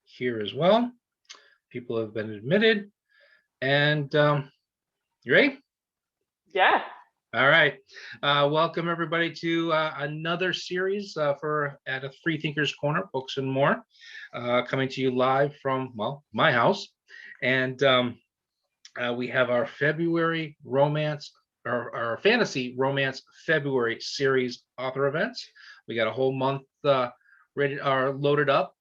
here as well. People have been admitted, and you ready? Yeah. All right. Welcome everybody to another series for at a Free Thinkers Corner, Books and More, coming to you live from my house, and we have our February romance or our fantasy romance February series author events. We got a whole month ready or loaded up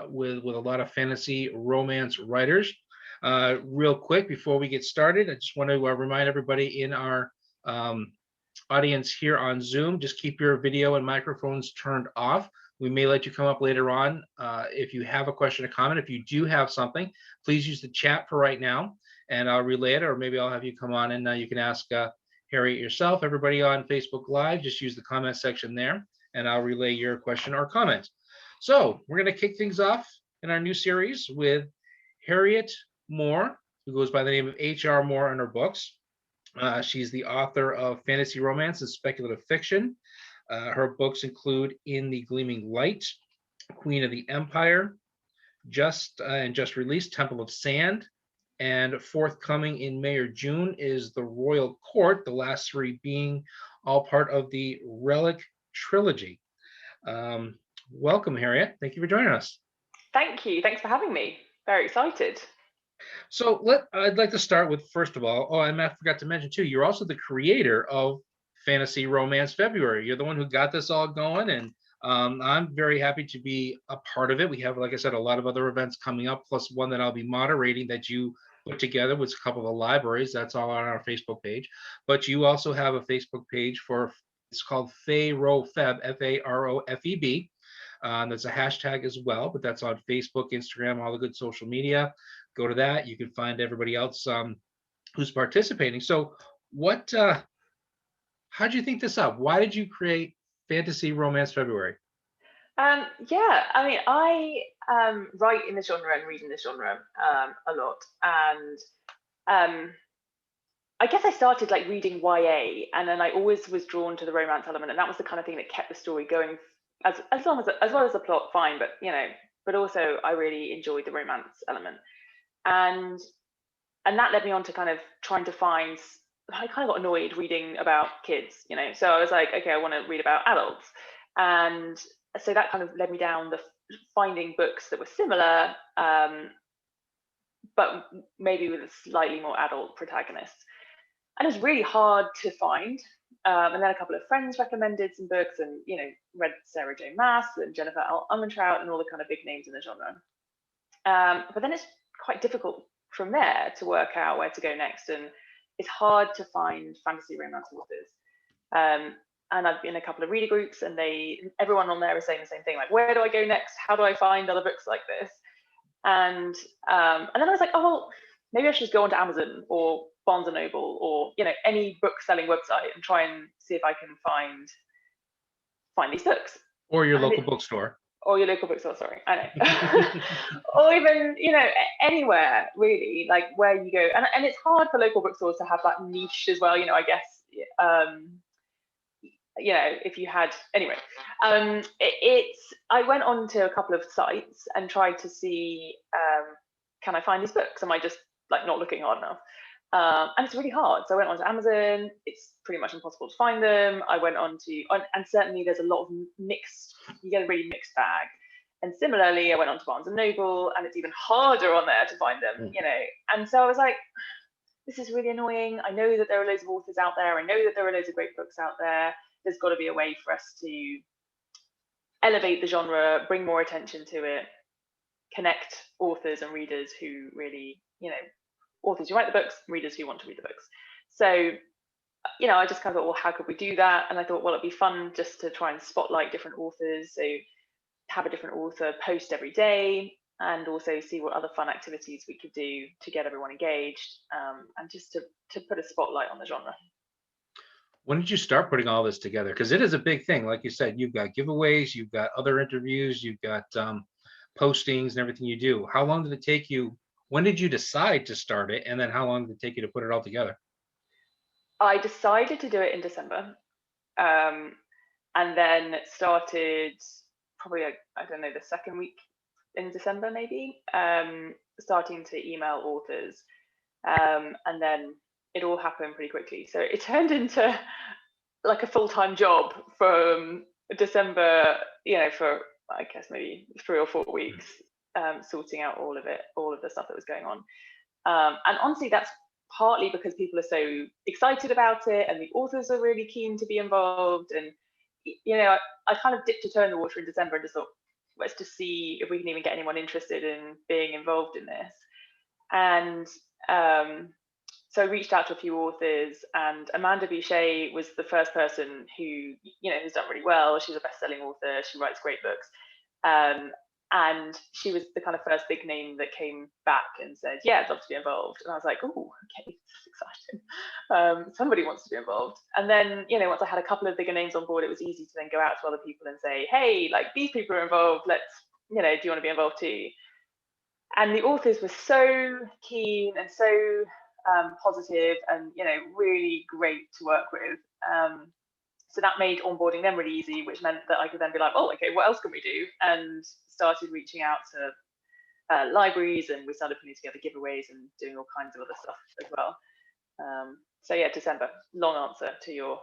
with a lot of fantasy romance writers. Real quick before we get started, I just want to remind everybody in our um, audience here on Zoom, just keep your video and microphones turned off. We may let you come up later on if you have a question or comment. If you do have something, please use the chat for right now, and I'll relay it, or maybe I'll have you come on and you can ask Harriet yourself. Everybody on Facebook Live, just use the comment section there, and I'll relay your question or comment. So we're going to kick things off in our new series with Harriet Moore, who goes by the name of H.R. Moore in her books. She's the author of fantasy romance and speculative fiction. Her books include In the Gleaming Light, Queen of the Empire, just released Temple of Sand, and forthcoming in May or June is The Royal Court, the last three being all part of the Relic Trilogy. Welcome, Harriet. Thank you for joining us. Thank you. Thanks for having me. Very excited. So I'd like to start with, first of all, and I forgot to mention too, you're also the creator of Fantasy Romance February. You're the one who got this all going, and I'm very happy to be a part of it. We have, like I said, a lot of other events coming up, plus one that I'll be moderating that you put together with a couple of libraries. That's all on our Facebook page. But you also have a Facebook page for, it's called FAROFEB, FAROFEB. That's a hashtag as well, but that's on Facebook, Instagram, all the good social media. Go to that. You can find everybody else who's participating. So how'd you think this up? Why did you create Fantasy Romance February? Yeah, I mean, I write in the genre and read in the genre a lot. And I guess I started like reading YA, and then I always was drawn to the romance element, and that was the kind of thing that kept the story going as well as the plot, fine, but also I really enjoyed the romance element. And that led me on to kind of trying to find, I kind of got annoyed reading about kids, so I was like, okay, I want to read about adults. And so that kind of led me down the finding books that were similar, but maybe with a slightly more adult protagonist. And it was really hard to find. And then a couple of friends recommended some books, and read Sarah J. Maas and Jennifer L. Armentrout and all the kind of big names in the genre. But then it's quite difficult from there to work out where to go next, and it's hard to find fantasy romance authors. And I've been in a couple of reader groups, and everyone on there is saying the same thing, like, where do I go next? How do I find other books like this? And then I was like, oh, well, maybe I should just go onto Amazon or Barnes and Noble or any book selling website and try and see if I can find these books. Or your local bookstore. Or your local bookstore, sorry, I know. Or even, anywhere really, like where you go. And it's hard for local bookstores to have that niche as well, I guess. If you had, anyway, I went on to a couple of sites and tried to see, can I find these books? Am I just like not looking hard enough? And it's really hard. So I went on to Amazon. It's pretty much impossible to find them. I went on to, and certainly there's a lot of mixed, you get a really mixed bag. And similarly, I went on to Barnes and Noble, and it's even harder on there to find them, And so I was like, this is really annoying. I know that there are loads of authors out there. I know that there are loads of great books out there. There's got to be a way for us to elevate the genre, bring more attention to it, connect authors and readers who really, authors who write the books, readers who want to read the books. So, I just kind of thought, well, how could we do that? And I thought, well, it'd be fun just to try and spotlight different authors. So have a different author post every day, and also see what other fun activities we could do to get everyone engaged, and just to put a spotlight on the genre. When did you start putting all this together? Because it is a big thing. Like you said, you've got giveaways, you've got other interviews, you've got postings and everything you do. How long did it take you? When did you decide to start it? And then how long did it take you to put it all together? I decided to do it in December, and then started probably, I don't know, the second week in December, maybe, starting to email authors. And then it all happened pretty quickly. So it turned into like a full-time job from December, for I guess maybe 3 or 4 weeks, sorting out all of the stuff that was going on. And honestly, that's partly because people are so excited about it and the authors are really keen to be involved. And, I kind of dipped a toe in the water in December and just thought, let's just see if we can even get anyone interested in being involved in this. And so I reached out to a few authors, and Amanda Boucher was the first person who, who's done really well. She's a best-selling author. She writes great books. And she was the kind of first big name that came back and said, yeah, I'd love to be involved. And I was like, oh, okay, this is exciting. Somebody wants to be involved. And then, once I had a couple of bigger names on board, it was easy to then go out to other people and say, hey, like these people are involved. Let's, do you want to be involved too? And the authors were so keen and so positive and, really great to work with. So that made onboarding them really easy, which meant that I could then be like, oh, okay, what else can we do? And started reaching out to libraries, and we started putting together giveaways and doing all kinds of other stuff as well. So yeah, December, long answer to your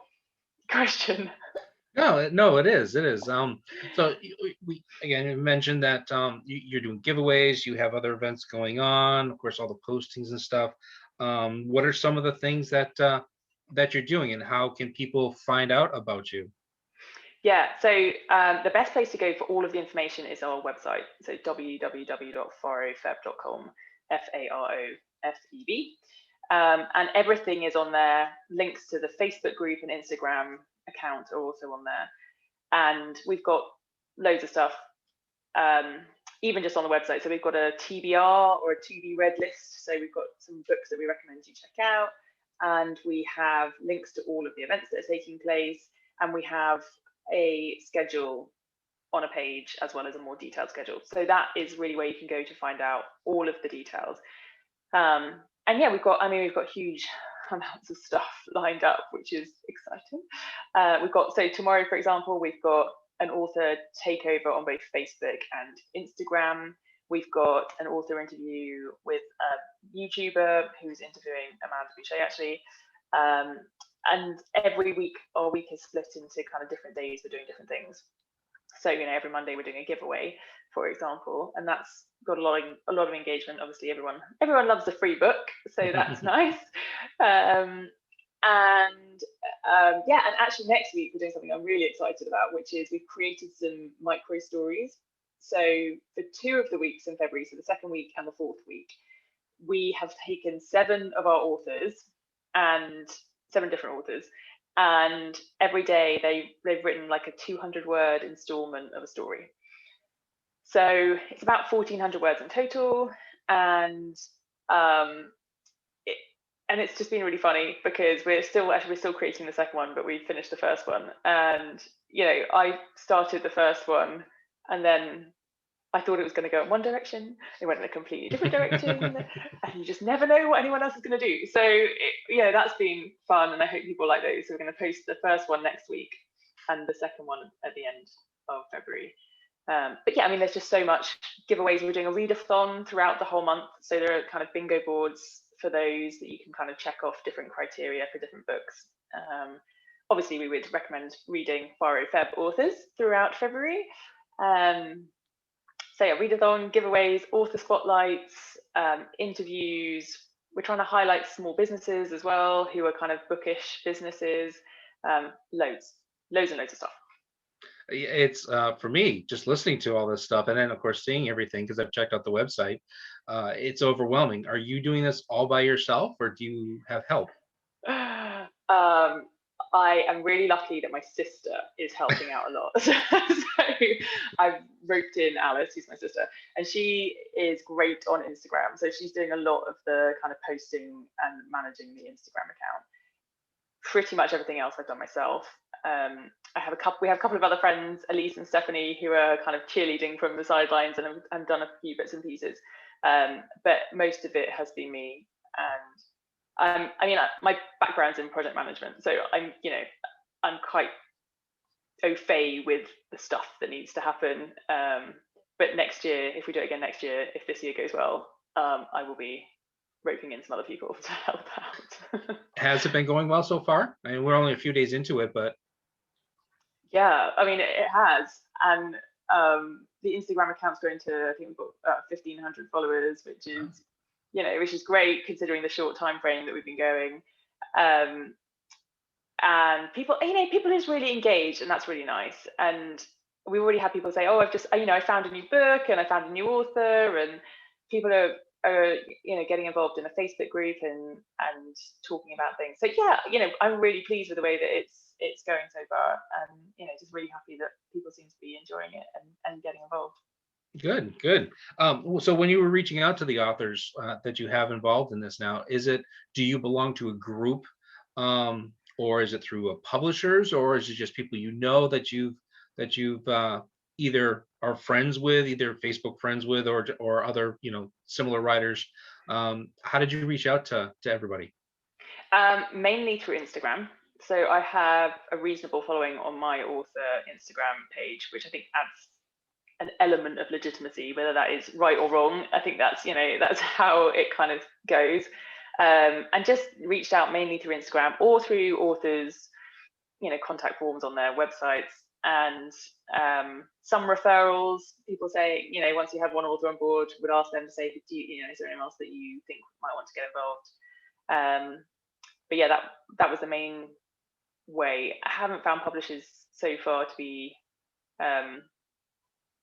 question. No, it is. So we again mentioned that you're doing giveaways, you have other events going on, of course, all the postings and stuff. What are some of the things that you're doing, and how can people find out about you? Yeah, so the best place to go for all of the information is our website. So www.farofeb.com, FAROFEB. And everything is on there. Links to the Facebook group and Instagram account are also on there. And we've got loads of stuff, even just on the website. So we've got a TBR or a to be read list. So we've got some books that we recommend you check out. And we have links to all of the events that are taking place. And we have a schedule on a page as well as a more detailed schedule. So that is really where you can go to find out all of the details. And yeah, we've got huge amounts of stuff lined up, which is exciting. So tomorrow, for example, we've got an author takeover on both Facebook and Instagram. We've got an author interview with a YouTuber who's interviewing Amanda Boucher, actually. And every week, our week is split into kind of different days for doing different things. So, every Monday we're doing a giveaway, for example, and that's got a lot of engagement. Obviously, everyone loves a free book, so that's nice. And actually next week we're doing something I'm really excited about, which is we've created some micro stories. So for 2 of the weeks in February, so the second week and the 4th week, we have taken 7 of our authors and 7 different authors, and every day they've written like a 200-word installment of a story. So it's about 1,400 words in total, and it's just been really funny because we're still creating the second one, but we finished the first one. And I started the first one, and then I thought it was going to go in one direction. It went in a completely different direction, and you just never know what anyone else is going to do. So that's been fun, and I hope people like those. So we're going to post the first one next week, and the second one at the end of February. But yeah, there's just so much giveaways. We're doing a readathon throughout the whole month, so there are kind of bingo boards for those that you can kind of check off different criteria for different books. Obviously, we would recommend reading FARO-FEB authors throughout February. So yeah, readathon, giveaways, author spotlights, interviews. We're trying to highlight small businesses as well, who are kind of bookish businesses. Loads and loads of stuff. It's for me, just listening to all this stuff, and then of course seeing everything, because I've checked out the website, it's overwhelming. Are you doing this all by yourself, or do you have help? I am really lucky that my sister is helping out a lot. So I've roped in Alice, who's my sister, and she is great on Instagram. So she's doing a lot of the kind of posting and managing the Instagram account. Pretty much everything else I've done myself. We have a couple of other friends, Elise and Stephanie, who are kind of cheerleading from the sidelines and have done a few bits and pieces. But most of it has been me. And my background's in project management, so I'm quite au fait with the stuff that needs to happen. but next year, if we do it again next year, if this year goes well, I will be roping in some other people to help out. Has it been going well so far? I mean, we're only a few days into it, but Yeah, I mean, it has. And the Instagram account's going to, I think we've got 1,500 followers, which is, which is great considering the short time frame that we've been going. And people, people is really engaged, and that's really nice. And we already had people say, oh, I found a new book and I found a new author, and people are getting involved in a Facebook group and talking about things. So yeah, I'm really pleased with the way that it's going so far, and just really happy that people seem to be enjoying it and getting involved. Good. So when you were reaching out to the authors that you have involved in this now, do you belong to a group, or is it through a publishers, or is it just people that you've either are friends with, either Facebook friends with, or other similar writers? How did you reach out to everybody? Mainly through Instagram. So I have a reasonable following on my author Instagram page, which I think adds an element of legitimacy, whether that is right or wrong. I think that's that's how it kind of goes. And just reached out mainly through Instagram or through authors, contact forms on their websites, and some referrals. People say, once you have one author on board, would ask them to say, is there anyone else that you think might want to get involved? But yeah, that was the main way. I haven't found publishers so far to be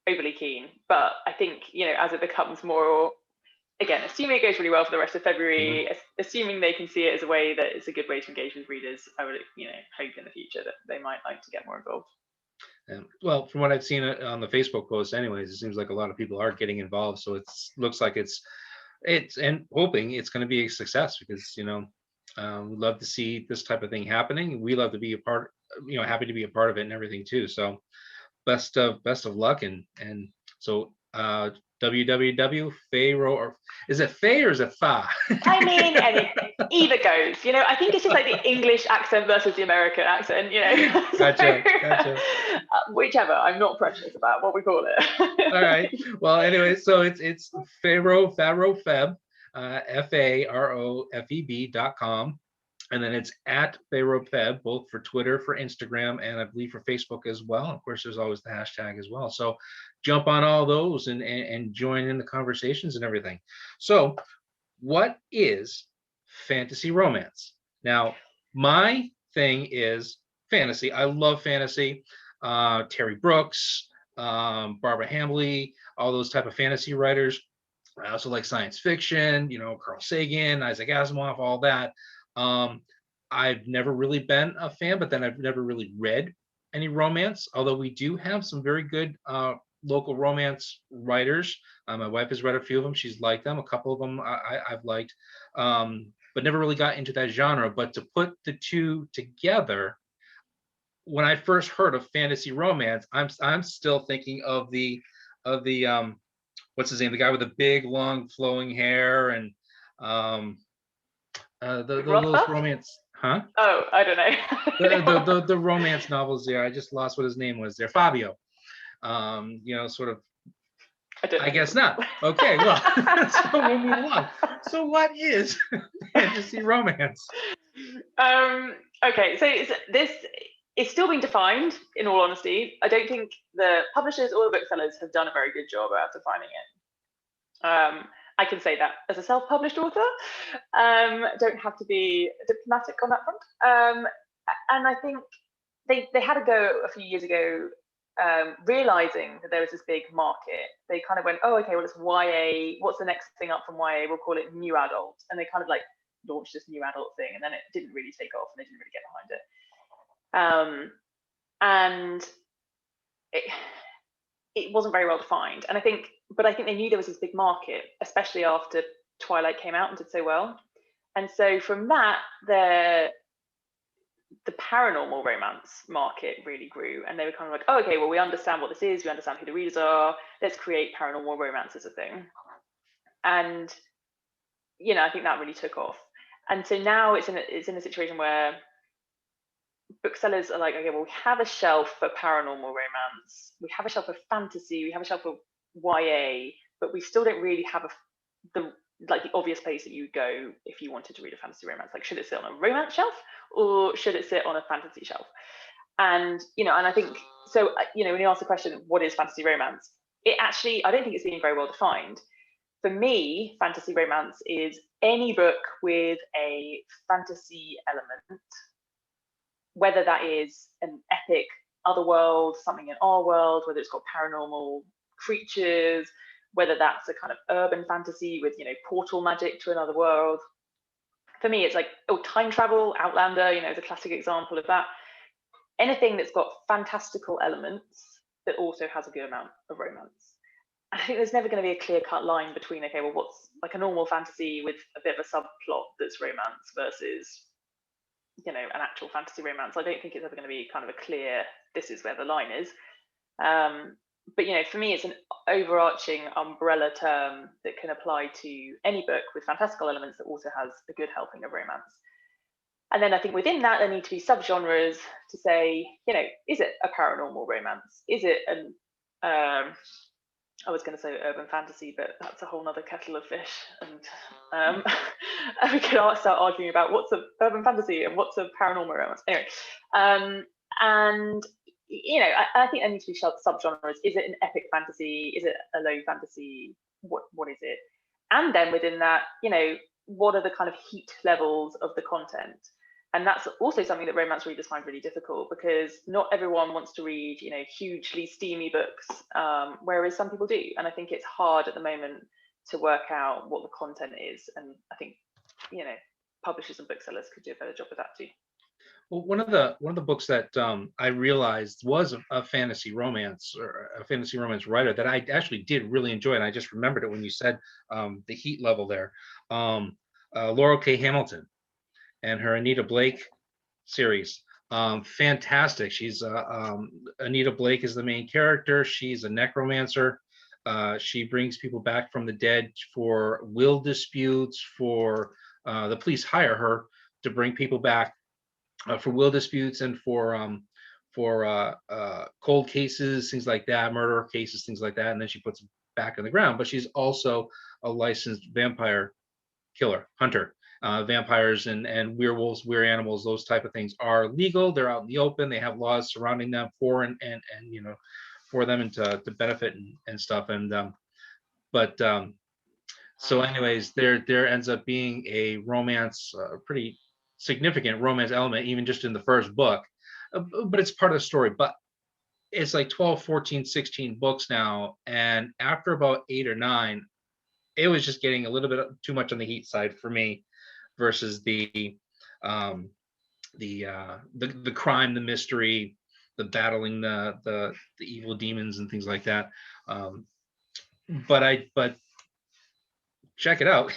overly keen, but I think as it becomes more, again, assuming it goes really well for the rest of February, assuming they can see it as a way that it's a good way to engage with readers, I would hope in the future that they might like to get more involved. Well, from what I've seen on the Facebook posts, anyways, it seems like a lot of people are getting involved. So it looks like it's and hoping it's going to be a success, because we love to see this type of thing happening. We love to be a part, happy to be a part of it and everything too. So best of luck, and so www.fayro, or is it Fay or is it Fa? I mean, either goes. I think it's just like the English accent versus the American accent. Gotcha. Whichever. I'm not precious about what we call it. All right. Well, anyway, so it's Fayro, Feb, FAROFEB.com. And then it's at FayroFeb, both for Twitter, for Instagram, and I believe for Facebook as well. Of course, there's always the hashtag as well. So jump on all those and join in the conversations and everything. So what is fantasy romance? Now, my thing is fantasy. I love fantasy. Terry Brooks, Barbara Hambly, all those type of fantasy writers. I also like science fiction, Carl Sagan, Isaac Asimov, all that. I've never really been a fan, but then I've never really read any romance, although we do have some very good local romance writers. My wife has read a few of them. She's liked them. A couple of them I've liked, but never really got into that genre. But to put the two together, when I first heard of fantasy romance, I'm still thinking of the what's his name? The guy with the big, long, flowing hair, and those romance, huh? Oh, I don't know. the romance novels there. I just lost what his name was there. Fabio. Sort of. I guess not. Okay, well, so we'll move along. So what is fantasy romance? Okay, so this is still being defined, in all honesty. I don't think the publishers or the booksellers have done a very good job at defining it. I can say that as a self-published author. Don't have to be diplomatic on that front. And I think they had a go a few years ago, realizing that there was this big market. They kind of went, oh, okay, well, it's YA. What's the next thing up from YA? We'll call it new adult. And they kind of launched this new adult thing, and then it didn't really take off, and they didn't really get behind it. And it wasn't very well defined. And I think they knew there was this big market, especially after Twilight came out and did so well. And so from that, the paranormal romance market really grew, and they were kind of like, oh, okay, well, we understand what this is, we understand who the readers are, let's create paranormal romance as a thing. And I think that really took off. And so now it's in a situation where booksellers are like, okay, well, we have a shelf for paranormal romance, we have a shelf for fantasy, we have a shelf for YA, but we still don't really have the obvious place that you go if you wanted to read a fantasy romance. Like, should it sit on a romance shelf or should it sit on a fantasy shelf? And and I think so. When you ask the question, what is fantasy romance? It actually, I don't think it's being very well defined. For me, fantasy romance is any book with a fantasy element, whether that is an epic otherworld, something in our world, whether it's got paranormal creatures, whether that's a kind of urban fantasy with portal magic to another world. For me, it's like time travel. Outlander, is a classic example of that. Anything that's got fantastical elements that also has a good amount of romance. I think there's never going to be a clear-cut line between, okay, well, what's like a normal fantasy with a bit of a subplot that's romance versus an actual fantasy romance. I don't think it's ever going to be kind of a clear, this is where the line is. But for me, it's an overarching umbrella term that can apply to any book with fantastical elements that also has a good helping of romance. And then I think within that, there need to be subgenres to say, is it a paranormal romance? Is it an, I was going to say urban fantasy, but that's a whole nother kettle of fish. And we could start arguing about what's a urban fantasy and what's a paranormal romance. Anyway, and I think there needs to be subgenres. Is it an epic fantasy? Is it a low fantasy? What is it? And then within that, what are the kind of heat levels of the content? And that's also something that romance readers find really difficult, because not everyone wants to read, hugely steamy books, whereas some people do. And I think it's hard at the moment to work out what the content is. And I think, publishers and booksellers could do a better job with that too. Well, one of the books that I realized was a fantasy romance, or a fantasy romance writer, that I actually did really enjoy, and I just remembered it when you said the heat level there. Laurel K. Hamilton and her Anita Blake series. Fantastic. She's Anita Blake is the main character. She's a necromancer. She brings people back from the dead for will disputes. For the police hire her to bring people back for will disputes and for cold cases, things like that, murder cases, things like that. And then she puts them back in the ground. But she's also a licensed vampire killer, hunter. Vampires and werewolves, weird animals, those type of things are legal. They're out in the open. They have laws surrounding them for and for them and to benefit and stuff. And so anyways, there ends up being a romance, pretty significant romance element, even just in the first book. But it's part of the story. But it's like 12, 14, 16 books now. And after about 8 or 9, it was just getting a little bit too much on the heat side for me, versus the crime, the mystery, the battling the evil demons and things like that. But check it out.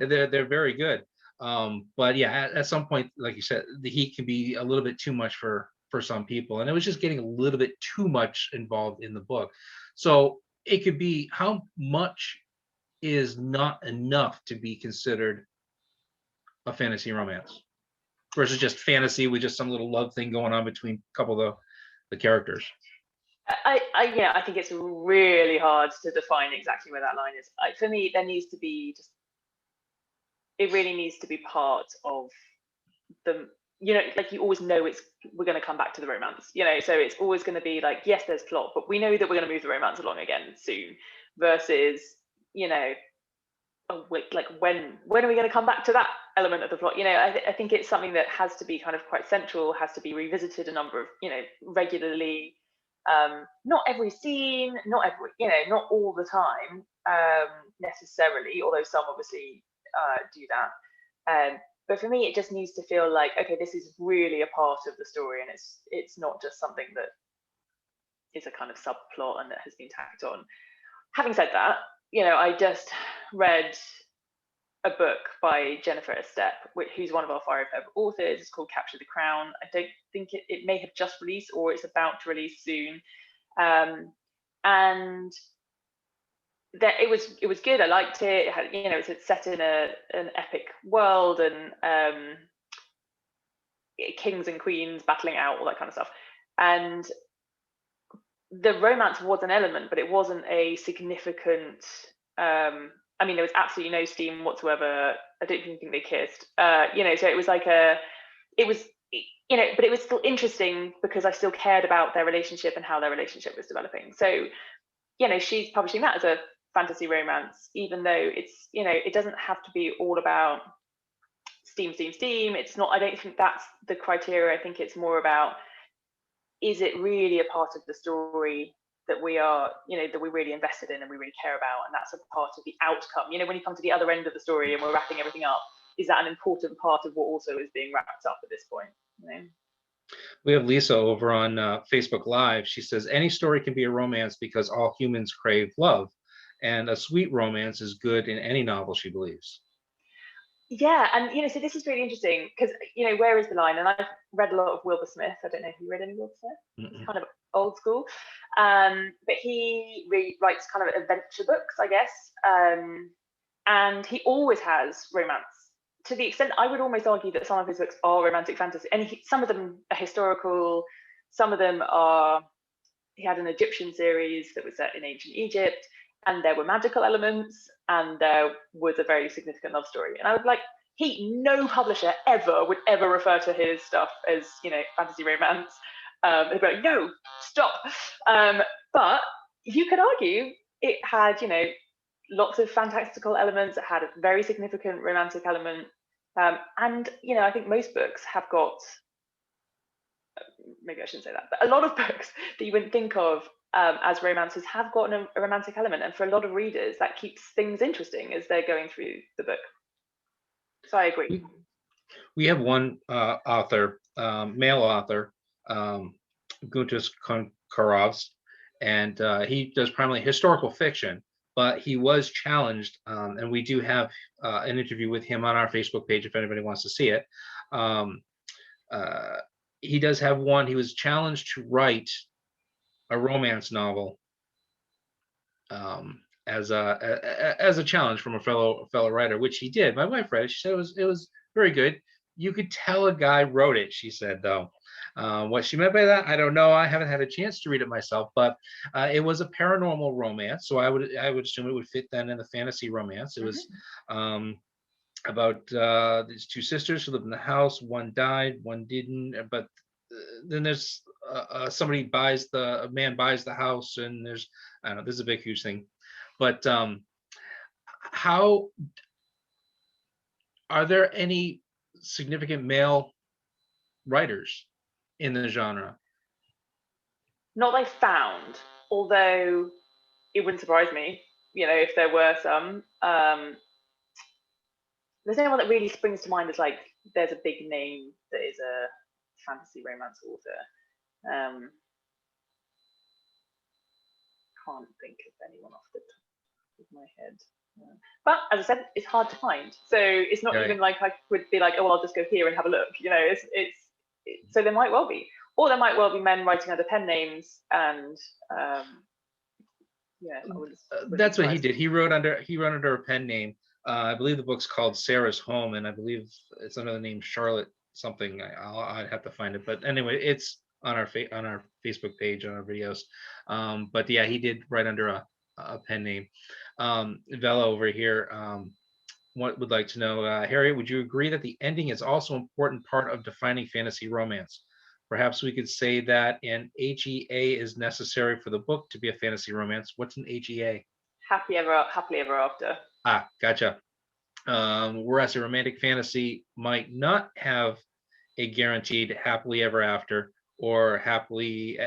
they're very good. But yeah, at some point, like you said, the heat can be a little bit too much for some people, and it was just getting a little bit too much involved in the book. So it could be, how much is not enough to be considered a fantasy romance versus just fantasy with just some little love thing going on between a couple of the characters. I think it's really hard to define exactly where that line is. For me, there needs to be it really needs to be part of the, like, you always know we're going to come back to the romance, so it's always going to be like, yes, there's plot, but we know that we're going to move the romance along again soon, versus, like when are we going to come back to that element of the plot? I think it's something that has to be kind of quite central, has to be revisited a number of, regularly. Not every scene, not all the time, necessarily, although some obviously do that. But for me, it just needs to feel like, okay, this is really a part of the story, and it's not just something that is a kind of subplot and that has been tacked on. Having said that, I just read a book by Jennifer Estep, who's one of our 5 authors. It's called Capture the Crown. I don't think it may have just released, or it's about to release soon. And that it was good. I liked it. It had, it's set in an epic world, and kings and queens battling out, all that kind of stuff. And the romance was an element, but it wasn't a significant. I mean, there was absolutely no steam whatsoever. I don't even think they kissed. So it was like it was, but it was still interesting because I still cared about their relationship and how their relationship was developing. So, she's publishing that as a fantasy romance, even though it's, it doesn't have to be all about steam. It's not, I don't think that's the criteria. I think it's more about, is it really a part of the story that we are, that we're really invested in and we really care about, and that's a part of the outcome. When you come to the other end of the story and we're wrapping everything up, is that an important part of what also is being wrapped up at this point? We have Lisa over on Facebook Live. She says, any story can be a romance because all humans crave love, and a sweet romance is good in any novel, she believes. Yeah, and so this is really interesting because where is the line? And I've read a lot of Wilbur Smith. I don't know if you read any Wilbur Smith. He's kind of old school, but he really writes kind of adventure books, I guess. And he always has romance, to the extent I would almost argue that some of his books are romantic fantasy, and some of them are historical. Some of them are. He had an Egyptian series that was set in ancient Egypt, and there were magical elements, and there was a very significant love story. And I would no publisher would ever refer to his stuff as, fantasy romance. They'd be like, no, stop. But you could argue it had, lots of fantastical elements. It had a very significant romantic element. And, I think most books have got, maybe I shouldn't say that, but a lot of books that you wouldn't think of as romances have got a romantic element, and for a lot of readers that keeps things interesting as they're going through the book. So I agree. We have one author, male author, Guntis Konkarovs, and he does primarily historical fiction, but he was challenged, and we do have an interview with him on our Facebook page if anybody wants to see it. He does have one. He was challenged to write a romance novel as a challenge from a fellow writer, which he did. My wife read it. She said it was very good. You could tell a guy wrote it, she said, though. What she meant by that, I don't know. I haven't had a chance to read it myself, but it was a paranormal romance, so I would assume it would fit then in the fantasy romance. It was about these two sisters who lived in the house. One died, one didn't. But then there's a man buys the house, and there's, I don't know, this is a big, huge thing. But how are there any significant male writers in the genre? Not that I found, although it wouldn't surprise me, if there were some. There's no one that really springs to mind as like there's a big name that is a fantasy romance author. Can't think of anyone off the top of my head. But as I said, it's hard to find. So it's not even like I would be like, oh, well, I'll just go here and have a look. So there might well be, or there might well be men writing under pen names, and that's what he did. He wrote under a pen name. I believe the book's called Sarah's Home, and I believe it's under the name Charlotte something. I'd have to find it, but anyway, it's on our Facebook page, on our videos. But yeah, he did write under a pen name. Vela over here would like to know, Harriet, would you agree that the ending is also an important part of defining fantasy romance? Perhaps we could say that an HEA is necessary for the book to be a fantasy romance. What's an HEA? Happily ever after. Ah, gotcha. Whereas a romantic fantasy might not have a guaranteed happily ever after or happily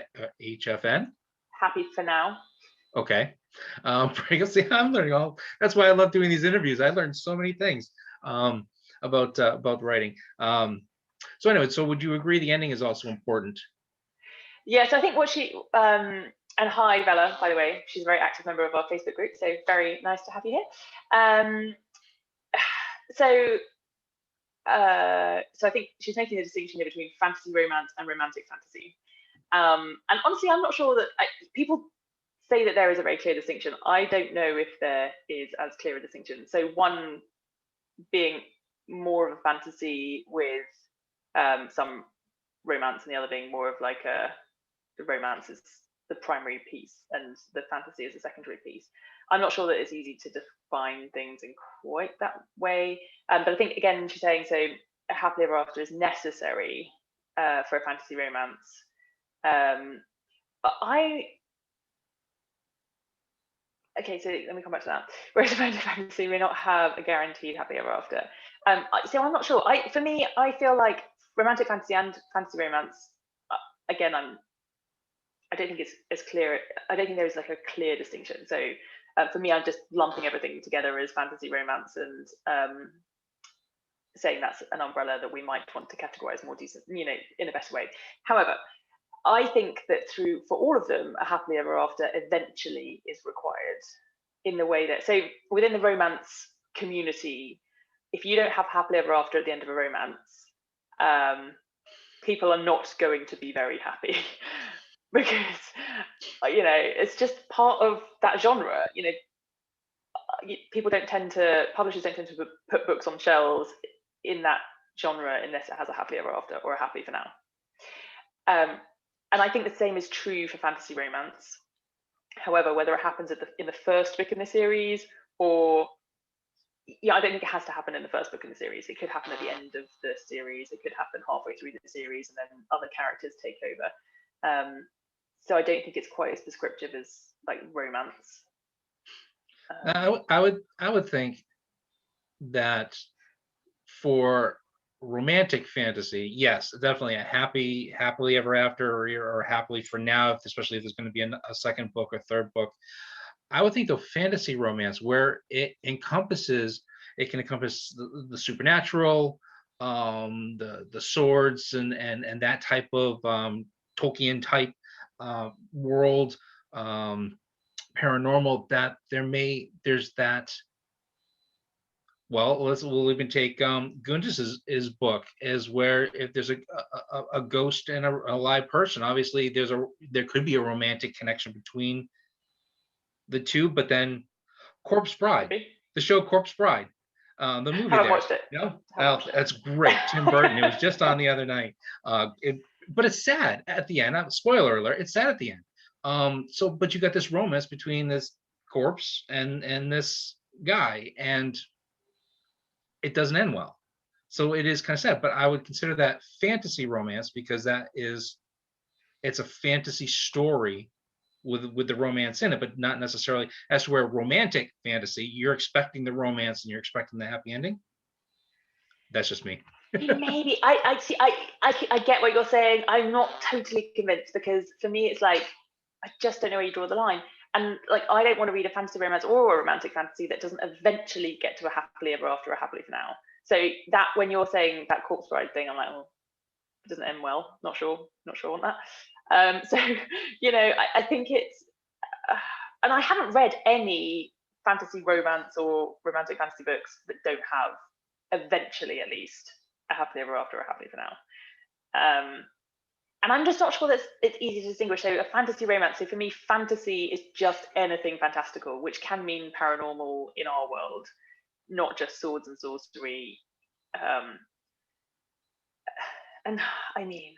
HFN. Happy for now. Okay. See, I'm learning all. That's why I love doing these interviews. I learned so many things about writing. So anyway, so would you agree the ending is also important? Yes, I think what she and hi Bella, by the way, she's a very active member of our Facebook group, so very nice to have you here. So I think she's making a distinction here between fantasy romance and romantic fantasy. And honestly, I'm not sure that people say that there is a very clear distinction. I don't know if there is as clear a distinction. So one being more of a fantasy with some romance, and the other being more of like the romance is the primary piece and the fantasy is a secondary piece. I'm not sure that it's easy to define things in quite that way, but I think, again, she's saying, so a happily ever after is necessary for a fantasy romance. But okay, so let me come back to that. Whereas romantic fantasy may not have a guaranteed happily ever after. So I'm not sure. For me, I feel like romantic fantasy and fantasy romance, again, I don't think it's as clear. I don't think there is like a clear distinction. So for me, I'm just lumping everything together as fantasy romance and saying that's an umbrella that we might want to categorize more decent, in a better way. However, I think that for all of them, a happily ever after eventually is required, in the way that, so within the romance community, if you don't have happily ever after at the end of a romance, people are not going to be very happy because it's just part of that genre. Publishers don't tend to put books on shelves in that genre unless it has a happily ever after or a happy for now. And I think the same is true for fantasy romance. However, whether it happens in the first book in the series, or I don't think it has to happen in the first book in the series. It could happen at the end of the series. It could happen halfway through the series, and then other characters take over. So I don't think it's quite as prescriptive as like romance. I would think that for romantic fantasy, yes, definitely a happily ever after, or happily for now, especially if there's going to be a second book or third book. I would think though fantasy romance, where it can encompass the supernatural, the swords and that type of Tolkien type world, paranormal, that there's that. Well, we'll even take Gundus's book, is where if there's a ghost and a live person, obviously there could be a romantic connection between the two, but then Corpse Bride, the show Corpse Bride, the movie. Haven't watched it. That's great. Tim Burton. It was just on the other night. But it's sad at the end. Spoiler alert. It's sad at the end. But you got this romance between this corpse and this guy, and it doesn't end well. So it is kind of sad. But I would consider that fantasy romance because it's a fantasy story with the romance in it, but not necessarily as to where romantic fantasy, you're expecting the romance and you're expecting the happy ending. That's just me. Maybe I see. I get what you're saying. I'm not totally convinced, because for me it's like I just don't know where you draw the line. And like I don't want to read a fantasy romance or a romantic fantasy that doesn't eventually get to a happily ever after or happily for now. So that, when you're saying that Corpse Bride thing, I'm like, well, it doesn't end well. Not sure on that. So I think it's, and I haven't read any fantasy romance or romantic fantasy books that don't have eventually at least a happily ever after or a happily for now. And I'm just not sure that it's easy to distinguish. So a fantasy romance, so for me, fantasy is just anything fantastical, which can mean paranormal in our world, not just swords and sorcery. And I mean,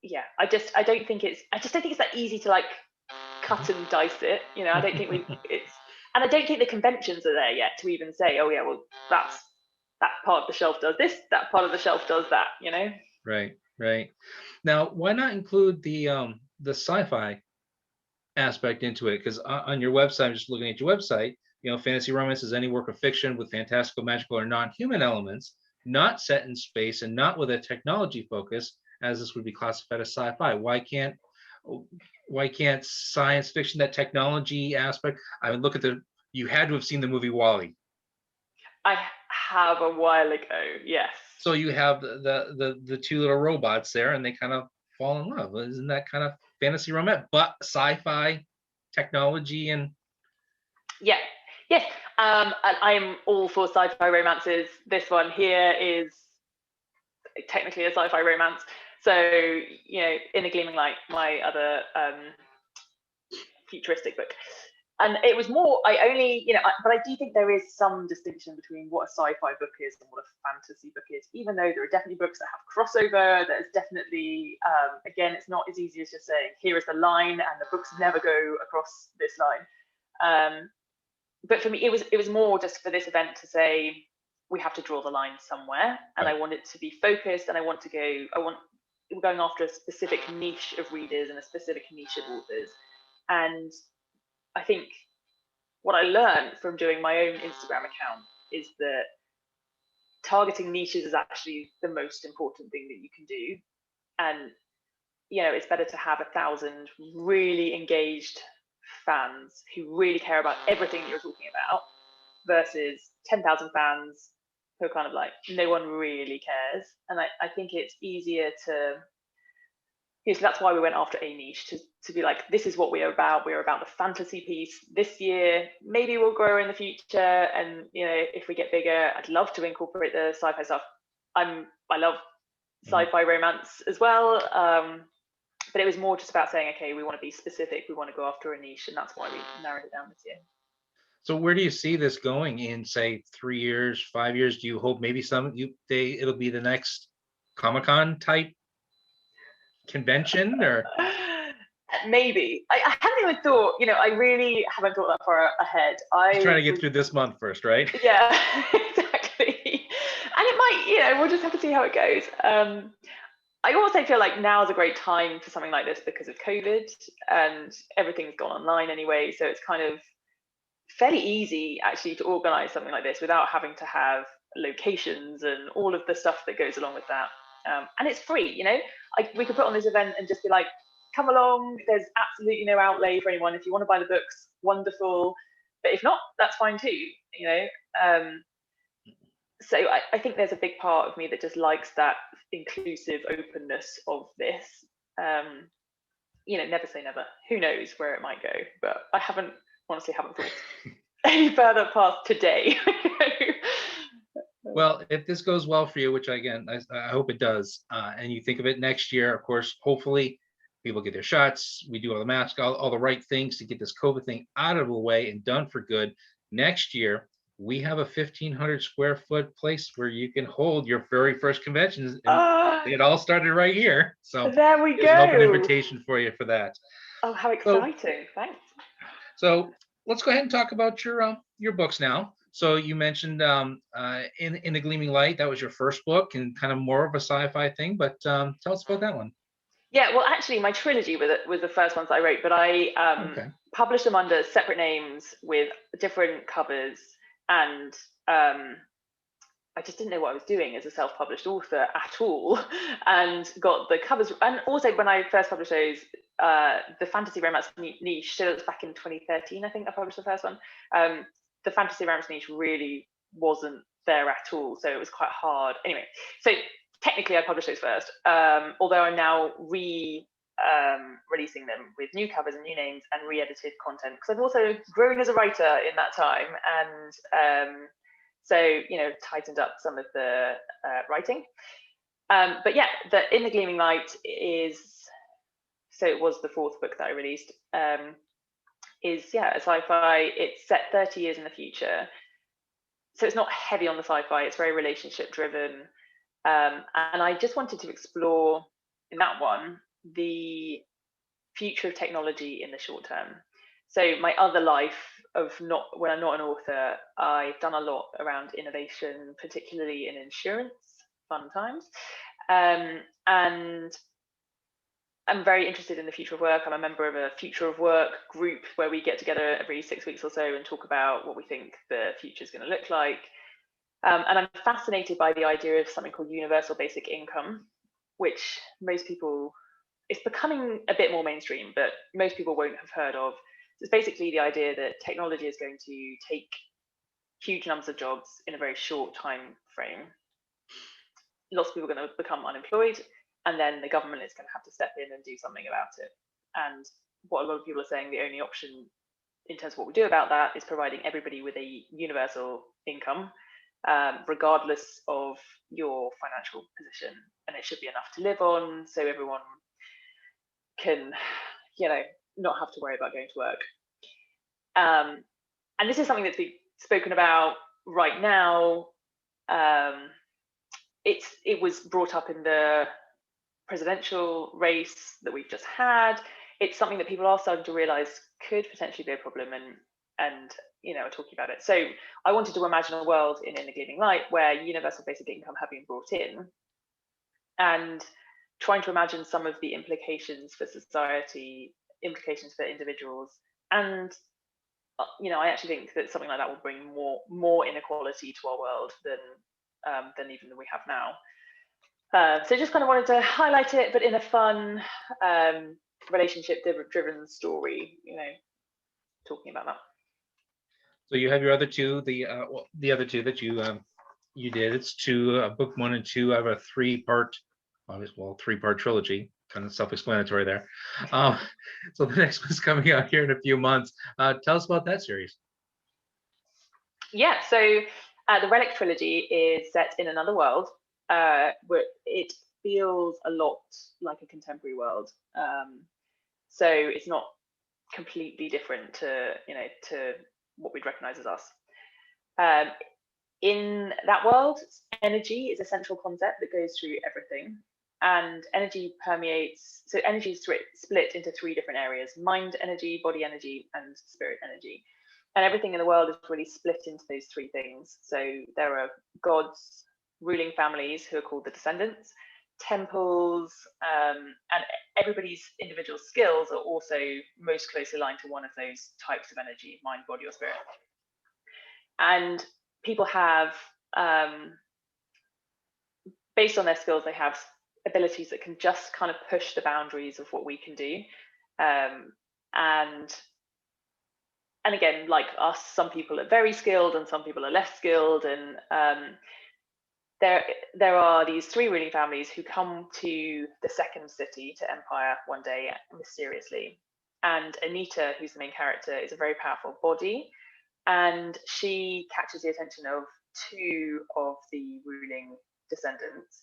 yeah, I just don't think it's that easy to like cut and dice it. I don't think and I don't think the conventions are there yet to even say, oh yeah, well that part of the shelf does this, that part of the shelf does that. Right. Now, why not include the sci-fi aspect into it? Because on your website, I'm just looking at your website. Fantasy romance is any work of fiction with fantastical, magical, or non-human elements, not set in space and not with a technology focus, as this would be classified as sci-fi. Why can't science fiction, that technology aspect? I mean, you had to have seen the movie WALL-E. I have a while ago, yes. So you have the two little robots there, and they kind of fall in love. Isn't that kind of fantasy romance, but sci-fi technology? And yes, and I'm all for sci-fi romances. This one here is technically a sci-fi romance. So In a Gleaming Light, my other futuristic book, And it was more, I only, but I do think there is some distinction between what a sci-fi book is and what a fantasy book is, even though there are definitely books that have crossover. There's definitely, again, it's not as easy as just saying, here is the line and the books never go across this line. But for me, it was more just for this event to say, we have to draw the line somewhere. And Right. I want it to be focused, and we're going after a specific niche of readers and a specific niche of authors. And I think what I learned from doing my own Instagram account is that targeting niches is actually the most important thing that you can do. And, it's better to have 1,000 really engaged fans who really care about everything that you're talking about versus 10,000 fans who are kind of like, no one really cares. And I think it's easier to, so that's why we went after a niche, to be like, this is what we are about. We're about the fantasy piece this year. Maybe we'll grow in the future. And, if we get bigger, I'd love to incorporate the sci-fi stuff. I love sci-fi romance as well. But it was more just about saying, okay, we want to be specific. We want to go after a niche. And that's why we narrowed it down this year. So where do you see this going in, say, 3 years, 5 years? Do you hope maybe it'll be the next Comic-Con type convention, or maybe? I haven't even thought, I really haven't thought that far ahead. just trying to get through this month first, right? Yeah, exactly. And it might, we'll just have to see how it goes. I also feel like now is a great time for something like this because of COVID and everything's gone online anyway. So it's kind of fairly easy actually to organize something like this without having to have locations and all of the stuff that goes along with that. And it's free, we could put on this event and just be like, come along. There's absolutely no outlay for anyone. If you want to buy the books, wonderful. But if not, that's fine too, So I think there's a big part of me that just likes that inclusive openness of this. Never say never. Who knows where it might go? But I honestly haven't thought any further past today. Well, if this goes well for you, which again, I hope it does, and you think of it next year, of course, hopefully people get their shots. We do all the masks, all the right things to get this COVID thing out of the way and done for good. Next year, we have a 1,500 square foot place where you can hold your very first conventions. And it all started right here. So there we go. An open invitation for you for that. Oh, how exciting. Thanks. So let's go ahead and talk about your books now. So you mentioned in the Gleaming Light, that was your first book and kind of more of a sci-fi thing, but tell us about that one. Yeah, well, actually, my trilogy was the first ones I wrote, but I published them under separate names with different covers, and I just didn't know what I was doing as a self-published author at all, and got the covers. And also, when I first published those, the fantasy romance niche, so it was back in 2013, I think I published the first one. The fantasy romance niche really wasn't there at all, so it was quite hard. Anyway, so technically I published those first, although I'm now releasing them with new covers and new names and re-edited content, because I've also grown as a writer in that time, and so tightened up some of the writing. But yeah, In the Gleaming Light it was the fourth book that I released. Is a sci-fi. It's set 30 years in the future, so it's not heavy on the sci-fi. It's very relationship driven. And I just wanted to explore in that one the future of technology in the short term. So my other life when I'm not an author, I've done a lot around innovation, particularly in insurance, fun times. And I'm very interested in the future of work. I'm a member of a future of work group where we get together every 6 weeks or so and talk about what we think the future is going to look like. And I'm fascinated by the idea of something called universal basic income, which most people, it's becoming a bit more mainstream, but most people won't have heard of. It's basically the idea that technology is going to take huge numbers of jobs in a very short time frame. Lots of people are going to become unemployed, and then the government is going to have to step in and do something about it. And what a lot of people are saying, the only option in terms of what we do about that is providing everybody with a universal income, regardless of your financial position, and it should be enough to live on, so everyone can, not have to worry about going to work. And this is something that's being spoken about right now. It was brought up in the presidential race that we've just had. It's something that people are starting to realize could potentially be a problem, and are talking about it. So I wanted to imagine a world in the Gleaming Light where universal basic income had been brought in, and trying to imagine some of the implications for society, implications for individuals, and I actually think that something like that will bring more inequality to our world than even we have now. So just kind of wanted to highlight it, but in a fun, relationship-driven story, talking about that. So you have your other two, the other two that you did. It's two, book 1 and 2 of a three-part trilogy. Kind of self-explanatory there. So the next one's coming out here in a few months. Tell us about that series. Yeah, so the Relic Trilogy is set in another world, where it feels a lot like a contemporary world. So it's not completely different to what we'd recognize as us. In that world, energy is a central concept that goes through everything. And energy permeates, so energy is split into 3 different areas: mind energy, body energy, and spirit energy. And everything in the world is really split into those 3 things. So there are gods, ruling families who are called the descendants, temples, and everybody's individual skills are also most closely aligned to one of those types of energy: mind, body, or spirit. And people have, based on their skills, they have abilities that can just kind of push the boundaries of what we can do. And again, like us, some people are very skilled and some people are less skilled. And there are these 3 ruling families who come to the second city to Empire one day mysteriously. And Anita, who's the main character, is a very powerful body, and she catches the attention of 2 of the ruling descendants,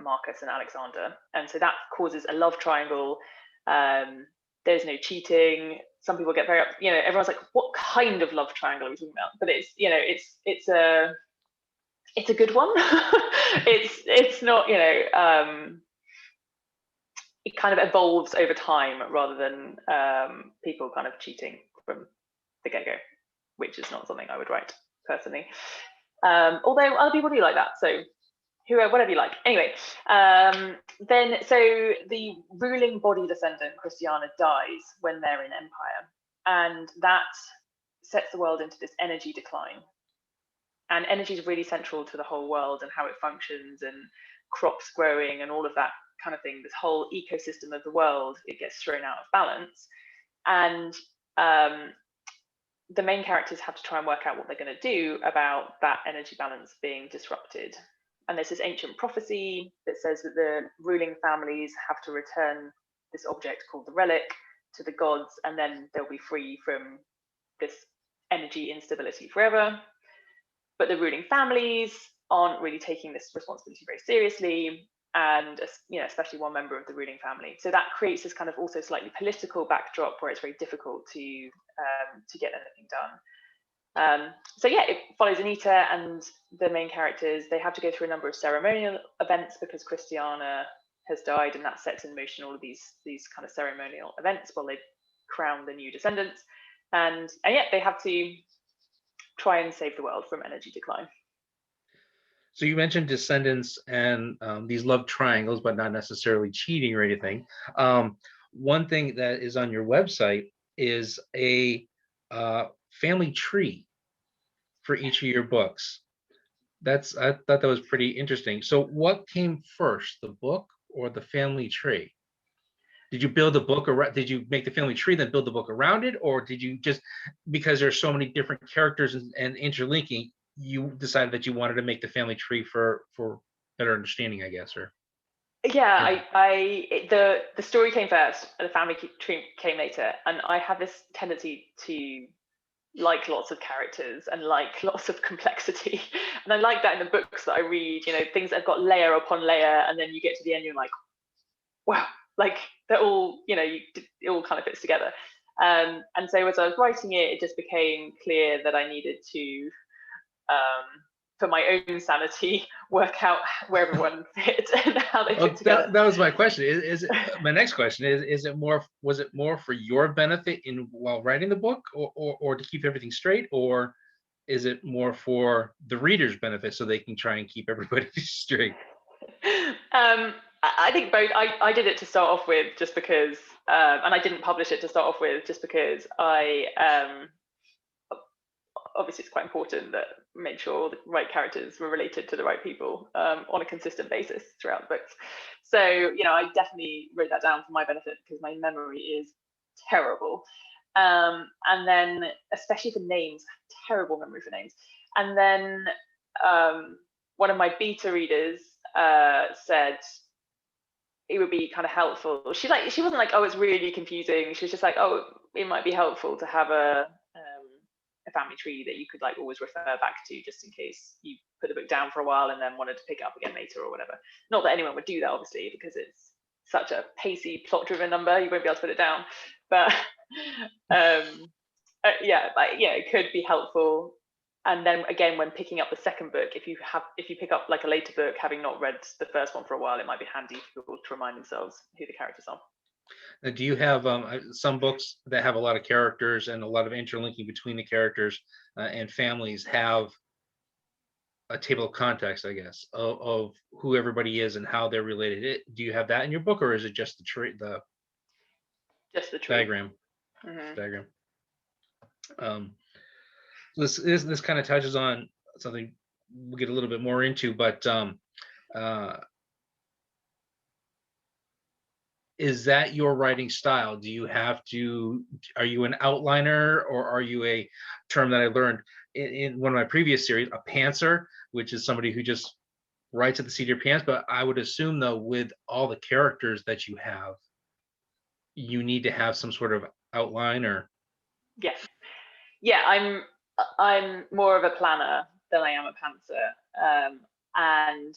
Marcus and Alexander. And so that causes a love triangle. There's no cheating. Some people get very up, everyone's like, what kind of love triangle are we talking about? But it's a good one. it's not, it kind of evolves over time rather than people kind of cheating from the get-go, which is not something I would write personally. Although other people do like that, so whatever you like. Anyway, then so the ruling body descendant, Christiana, dies when they're in Empire, and that sets the world into this energy decline. And energy is really central to the whole world and how it functions, and crops growing and all of that kind of thing. This whole ecosystem of the world, it gets thrown out of balance. And the main characters have to try and work out what they're going to do about that energy balance being disrupted. And there's this ancient prophecy that says that the ruling families have to return this object called the relic to the gods, and then they'll be free from this energy instability forever. But the ruling families aren't really taking this responsibility very seriously, and especially one member of the ruling family. So that creates this kind of also slightly political backdrop where it's very difficult to get anything done. So yeah, it follows Anita and the main characters. They have to go through a number of ceremonial events because Christiana has died, and that sets in motion all of these kind of ceremonial events while they crown the new descendants. And yet they have to try and save the world from energy decline. So you mentioned descendants and these love triangles, but not necessarily cheating or anything. One thing that is on your website is a family tree for each of your books. I thought that was pretty interesting. So what came first, the book or the family tree? Did you build the book around? Did you make the family tree then build the book around it, or did you just, because there's so many different characters and interlinking, you decided that you wanted to make the family tree for better understanding, I guess? Or yeah, the story came first, and the family tree came later. And I have this tendency to like lots of characters and like lots of complexity, and I like that in the books that I read. Things that have got layer upon layer, and then you get to the end, you're like, wow, like they're all, it all kind of fits together. And so as I was writing it, it just became clear that I needed to, for my own sanity, work out where everyone fit and how they fit together. That was my question. Is it my next question? Is it more? Was it more for your benefit in while writing the book, or to keep everything straight, or is it more for the reader's benefit so they can try and keep everybody straight? I think both. I did it to start off with just because, and I didn't publish it to start off with just because obviously it's quite important that made sure the right characters were related to the right people on a consistent basis throughout the books. So, I definitely wrote that down for my benefit because my memory is terrible. And then, especially for names, terrible memory for names. And then one of my beta readers said it would be kind of helpful. She wasn't like, oh, it's really confusing. She was just like, oh, it might be helpful to have a family tree that you could like always refer back to, just in case you put the book down for a while and then wanted to pick it up again later or whatever. Not that anyone would do that, obviously, because it's such a pacey, plot-driven number. You won't be able to put it down. But it could be helpful. And then again, when picking up the second book, if you pick up like a later book, having not read the first one for a while, it might be handy for people to remind themselves who the characters are. Now, do you have some books that have a lot of characters and a lot of interlinking between the characters and families have a table of context, I guess, of who everybody is and how they're related? Do you have that in your book, or is it just the just the tree diagram? Mm-hmm. Diagram. This kind of touches on something we'll get a little bit more into, but is that your writing style? Are you an outliner, or are you a term that I learned in one of my previous series, a pantser, which is somebody who just writes at the seat of your pants? But I would assume, though, with all the characters that you have, you need to have some sort of outline, or I'm more of a planner than I am a pantser, and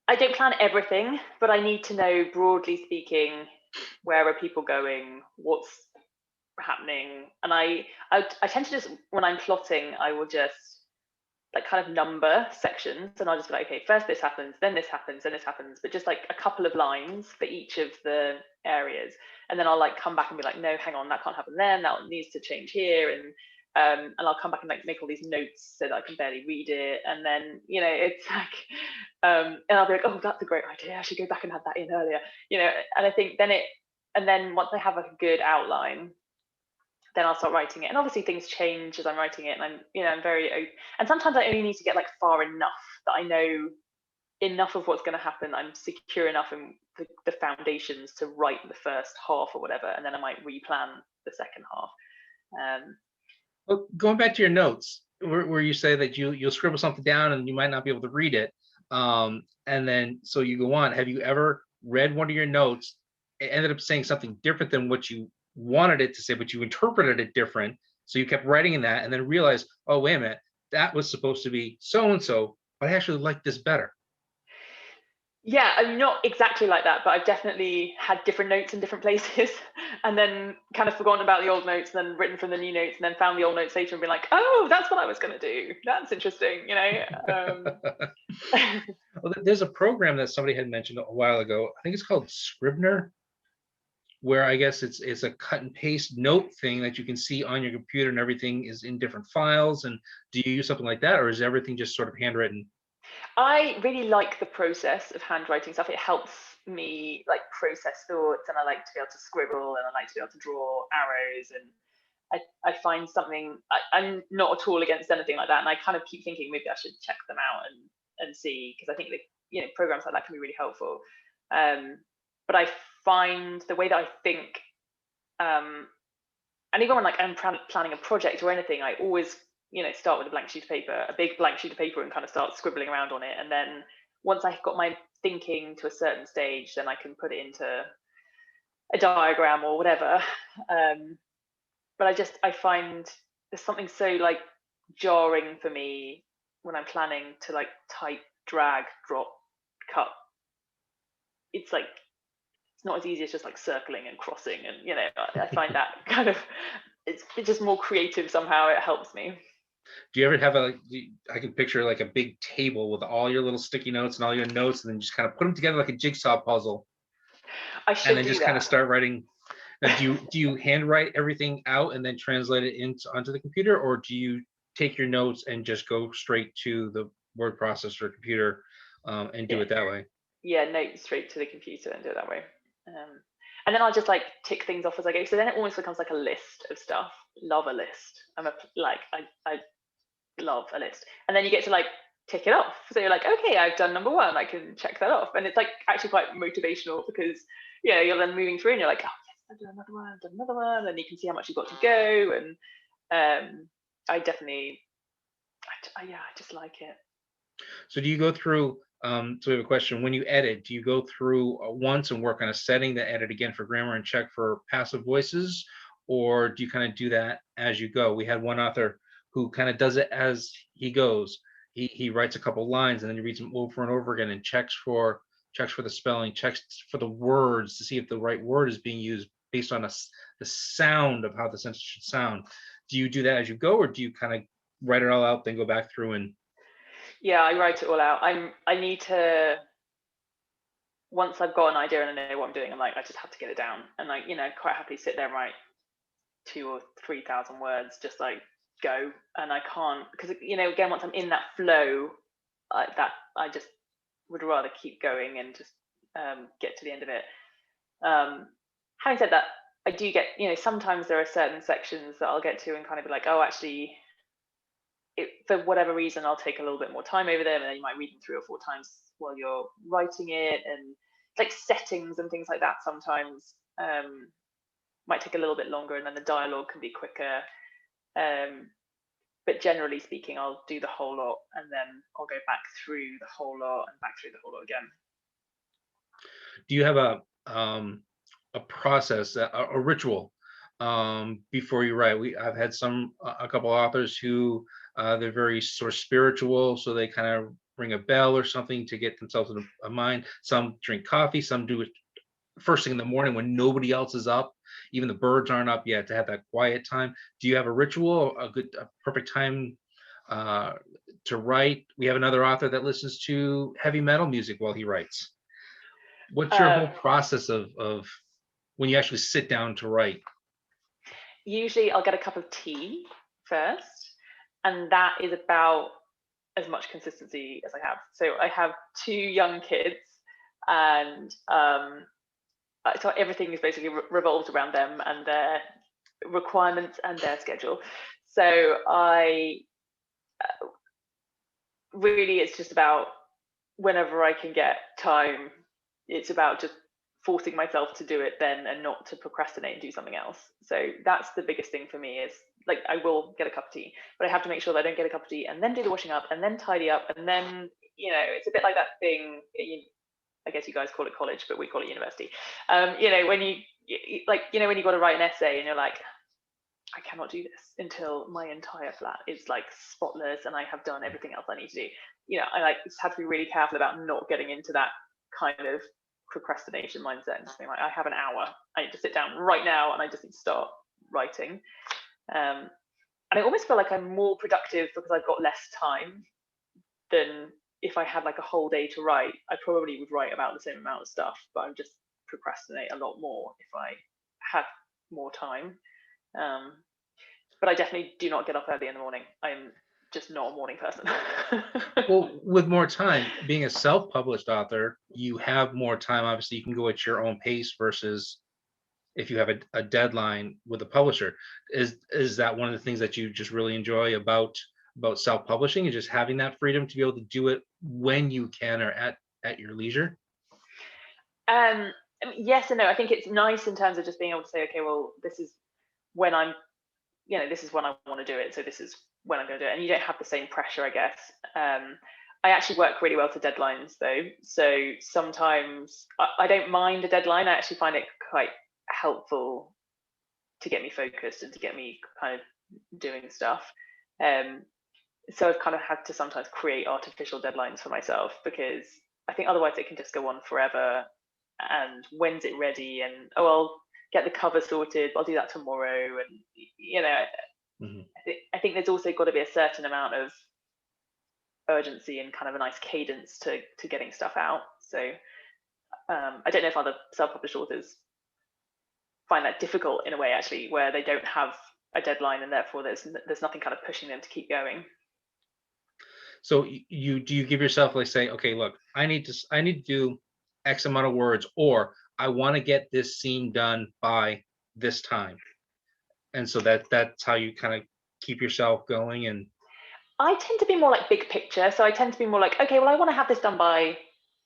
I don't plan everything, but I need to know, broadly speaking, where are people going, what's happening. And I tend to just, when I'm plotting, I will just like kind of number sections, and I'll just be like, okay, first this happens, then this happens, then this happens, but just like a couple of lines for each of the areas. And then I'll like come back and be like, no, hang on, that can't happen then, that needs to change here. And I'll come back and like make all these notes so that I can barely read it. And then, it's like, and I'll be like, oh, that's a great idea, I should go back and have that in earlier, and I think then once I have a good outline, then I'll start writing it. And obviously things change as I'm writing it, and I'm very open. And sometimes I only need to get like far enough that I know enough of what's going to happen. I'm secure enough in the foundations to write the first half or whatever, and then I might replan the second half. Well, going back to your notes, where you say that you'll scribble something down and you might not be able to read it, and then so you go on. Have you ever read one of your notes, it ended up saying something different than what you wanted it to say, but you interpreted it different, so you kept writing in that, and then realized, oh, wait a minute, that was supposed to be so and so, but I actually like this better? Yeah, I'm not exactly like that, but I've definitely had different notes in different places and then kind of forgotten about the old notes and then written from the new notes and then found the old notes later and been like, oh, that's what I was going to do. That's interesting, Well, there's a program that somebody had mentioned a while ago. I think it's called Scrivener, where I guess it's a cut and paste note thing that you can see on your computer, and everything is in different files. And do you use something like that, or is everything just sort of handwritten? I really like the process of handwriting stuff. It helps me like process thoughts, and I like to be able to scribble, and I like to be able to draw arrows. And I find something, I'm not at all against anything like that. And I kind of keep thinking maybe I should check them out and see, because I think that, programs like that can be really helpful. But I find the way that I think, and even when like I'm planning a project or anything, I always start with a blank sheet of paper, a big blank sheet of paper, and kind of start scribbling around on it. And then once I've got my thinking to a certain stage, then I can put it into a diagram or whatever. But I find there's something so like jarring for me when I'm planning to like type, drag, drop, cut. It's like it's not as easy as just like circling and crossing, and I find that kind of it's just more creative somehow. It helps me. Do you ever have I can picture like a big table with all your little sticky notes and all your notes, and then just kind of put them together like a jigsaw puzzle, I and should then do just kind of that. start writing. Now, do you handwrite everything out and then translate it onto the computer, or do you take your notes and just go straight to the word processor computer, and do Yeah, it that way? yeah, note straight to the computer and do it that way. Um, and then I'll just like tick things off as I go. So then it almost becomes like a list of stuff. Love a list. I love a list. And then you get to like tick it off. So you're like, okay, I've done number one. I can check that off. And it's like actually quite motivational because you're then moving through and you're like, oh yes, I've done another one, I've done another one, and you can see how much you've got to go. And I definitely, yeah, I just like it. So do you go through? So we have a question. When you edit, do you go through once and work on a setting, then edit again for grammar and check for passive voices, or do you kind of do that as you go? We had one author who kind of does it as he goes. He writes a couple lines and then he reads them over and over again and checks for the spelling, checks for the words to see if the right word is being used based on the sound of how the sentence should sound. Do you do that as you go, or do you kind of write it all out, then go back through and? Yeah, I write it all out. I need to, once I've got an idea and I know what I'm doing, I'm like, I just have to get it down. And like, quite happily sit there and write 2,000 or 3,000 words, just like go. And I can't, because again, once I'm in that flow, I just would rather keep going and just get to the end of it. Having said that, I do get, sometimes there are certain sections that I'll get to and kind of be like, oh, actually, for whatever reason, I'll take a little bit more time over them, and then you might read them 3 or 4 times while you're writing it, and like settings and things like that sometimes might take a little bit longer, and then the dialogue can be quicker. But generally speaking, I'll do the whole lot, and then I'll go back through the whole lot and back through the whole lot again. Do you have a process, a ritual, before you write? I've had a couple authors who they're very sort of spiritual, so they kind of ring a bell or something to get themselves in a mind. Some drink coffee, some do it first thing in the morning when nobody else is up, even the birds aren't up yet, to have that quiet time. Do you have a ritual, a perfect time to write? We have another author that listens to heavy metal music while he writes. What's your whole process of when you actually sit down to write? Usually I'll get a cup of tea first, and that is about as much consistency as I have. So I have 2 young kids, and so everything is basically revolved around them and their requirements and their schedule. So I really, it's just about whenever I can get time, it's about just forcing myself to do it then and not to procrastinate and do something else. So that's the biggest thing for me, is like I will get a cup of tea, but I have to make sure that I don't get a cup of tea and then do the washing up and then tidy up, and then it's a bit like that thing. I guess you guys call it college, but we call it university. When when you got to write an essay and you're like, I cannot do this until my entire flat is like spotless and I have done everything else I need to do. I just have to be really careful about not getting into that kind of procrastination mindset and just being like, I have an hour, I need to sit down right now and I just need to start writing. And I almost feel like I'm more productive because I've got less time than if I had like a whole day to write. I probably would write about the same amount of stuff, but I would just procrastinate a lot more if I had more time. But I definitely do not get up early in the morning. I'm just not a morning person. Well, with more time, being a self-published author, you have more time. Obviously, you can go at your own pace versus if you have a deadline with a publisher. Is that one of the things that you just really enjoy about self-publishing, is just having that freedom to be able to do it when you can or at your leisure? Yes and no. I think it's nice in terms of just being able to say, okay, well, this is when I'm, this is when I want to do it. So this is when I'm going to do it. And you don't have the same pressure, I guess. I actually work really well to deadlines though. So sometimes I don't mind a deadline. I actually find it quite helpful to get me focused and to get me kind of doing stuff. So I've kind of had to sometimes create artificial deadlines for myself, because I think otherwise it can just go on forever. and when's it ready, and I'll get the cover sorted, I'll do that tomorrow. And I think there's also got to be a certain amount of urgency and kind of a nice cadence to getting stuff out. So I don't know if other self-published authors find that difficult in a way, actually, where they don't have a deadline and therefore there's nothing kind of pushing them to keep going. So do you give yourself, like, say, okay, look, I need to do X amount of words, or I want to get this scene done by this time, and so that's how you kind of keep yourself going? And I tend to be more like big picture. So I tend to be more like, okay, well, I want to have this done by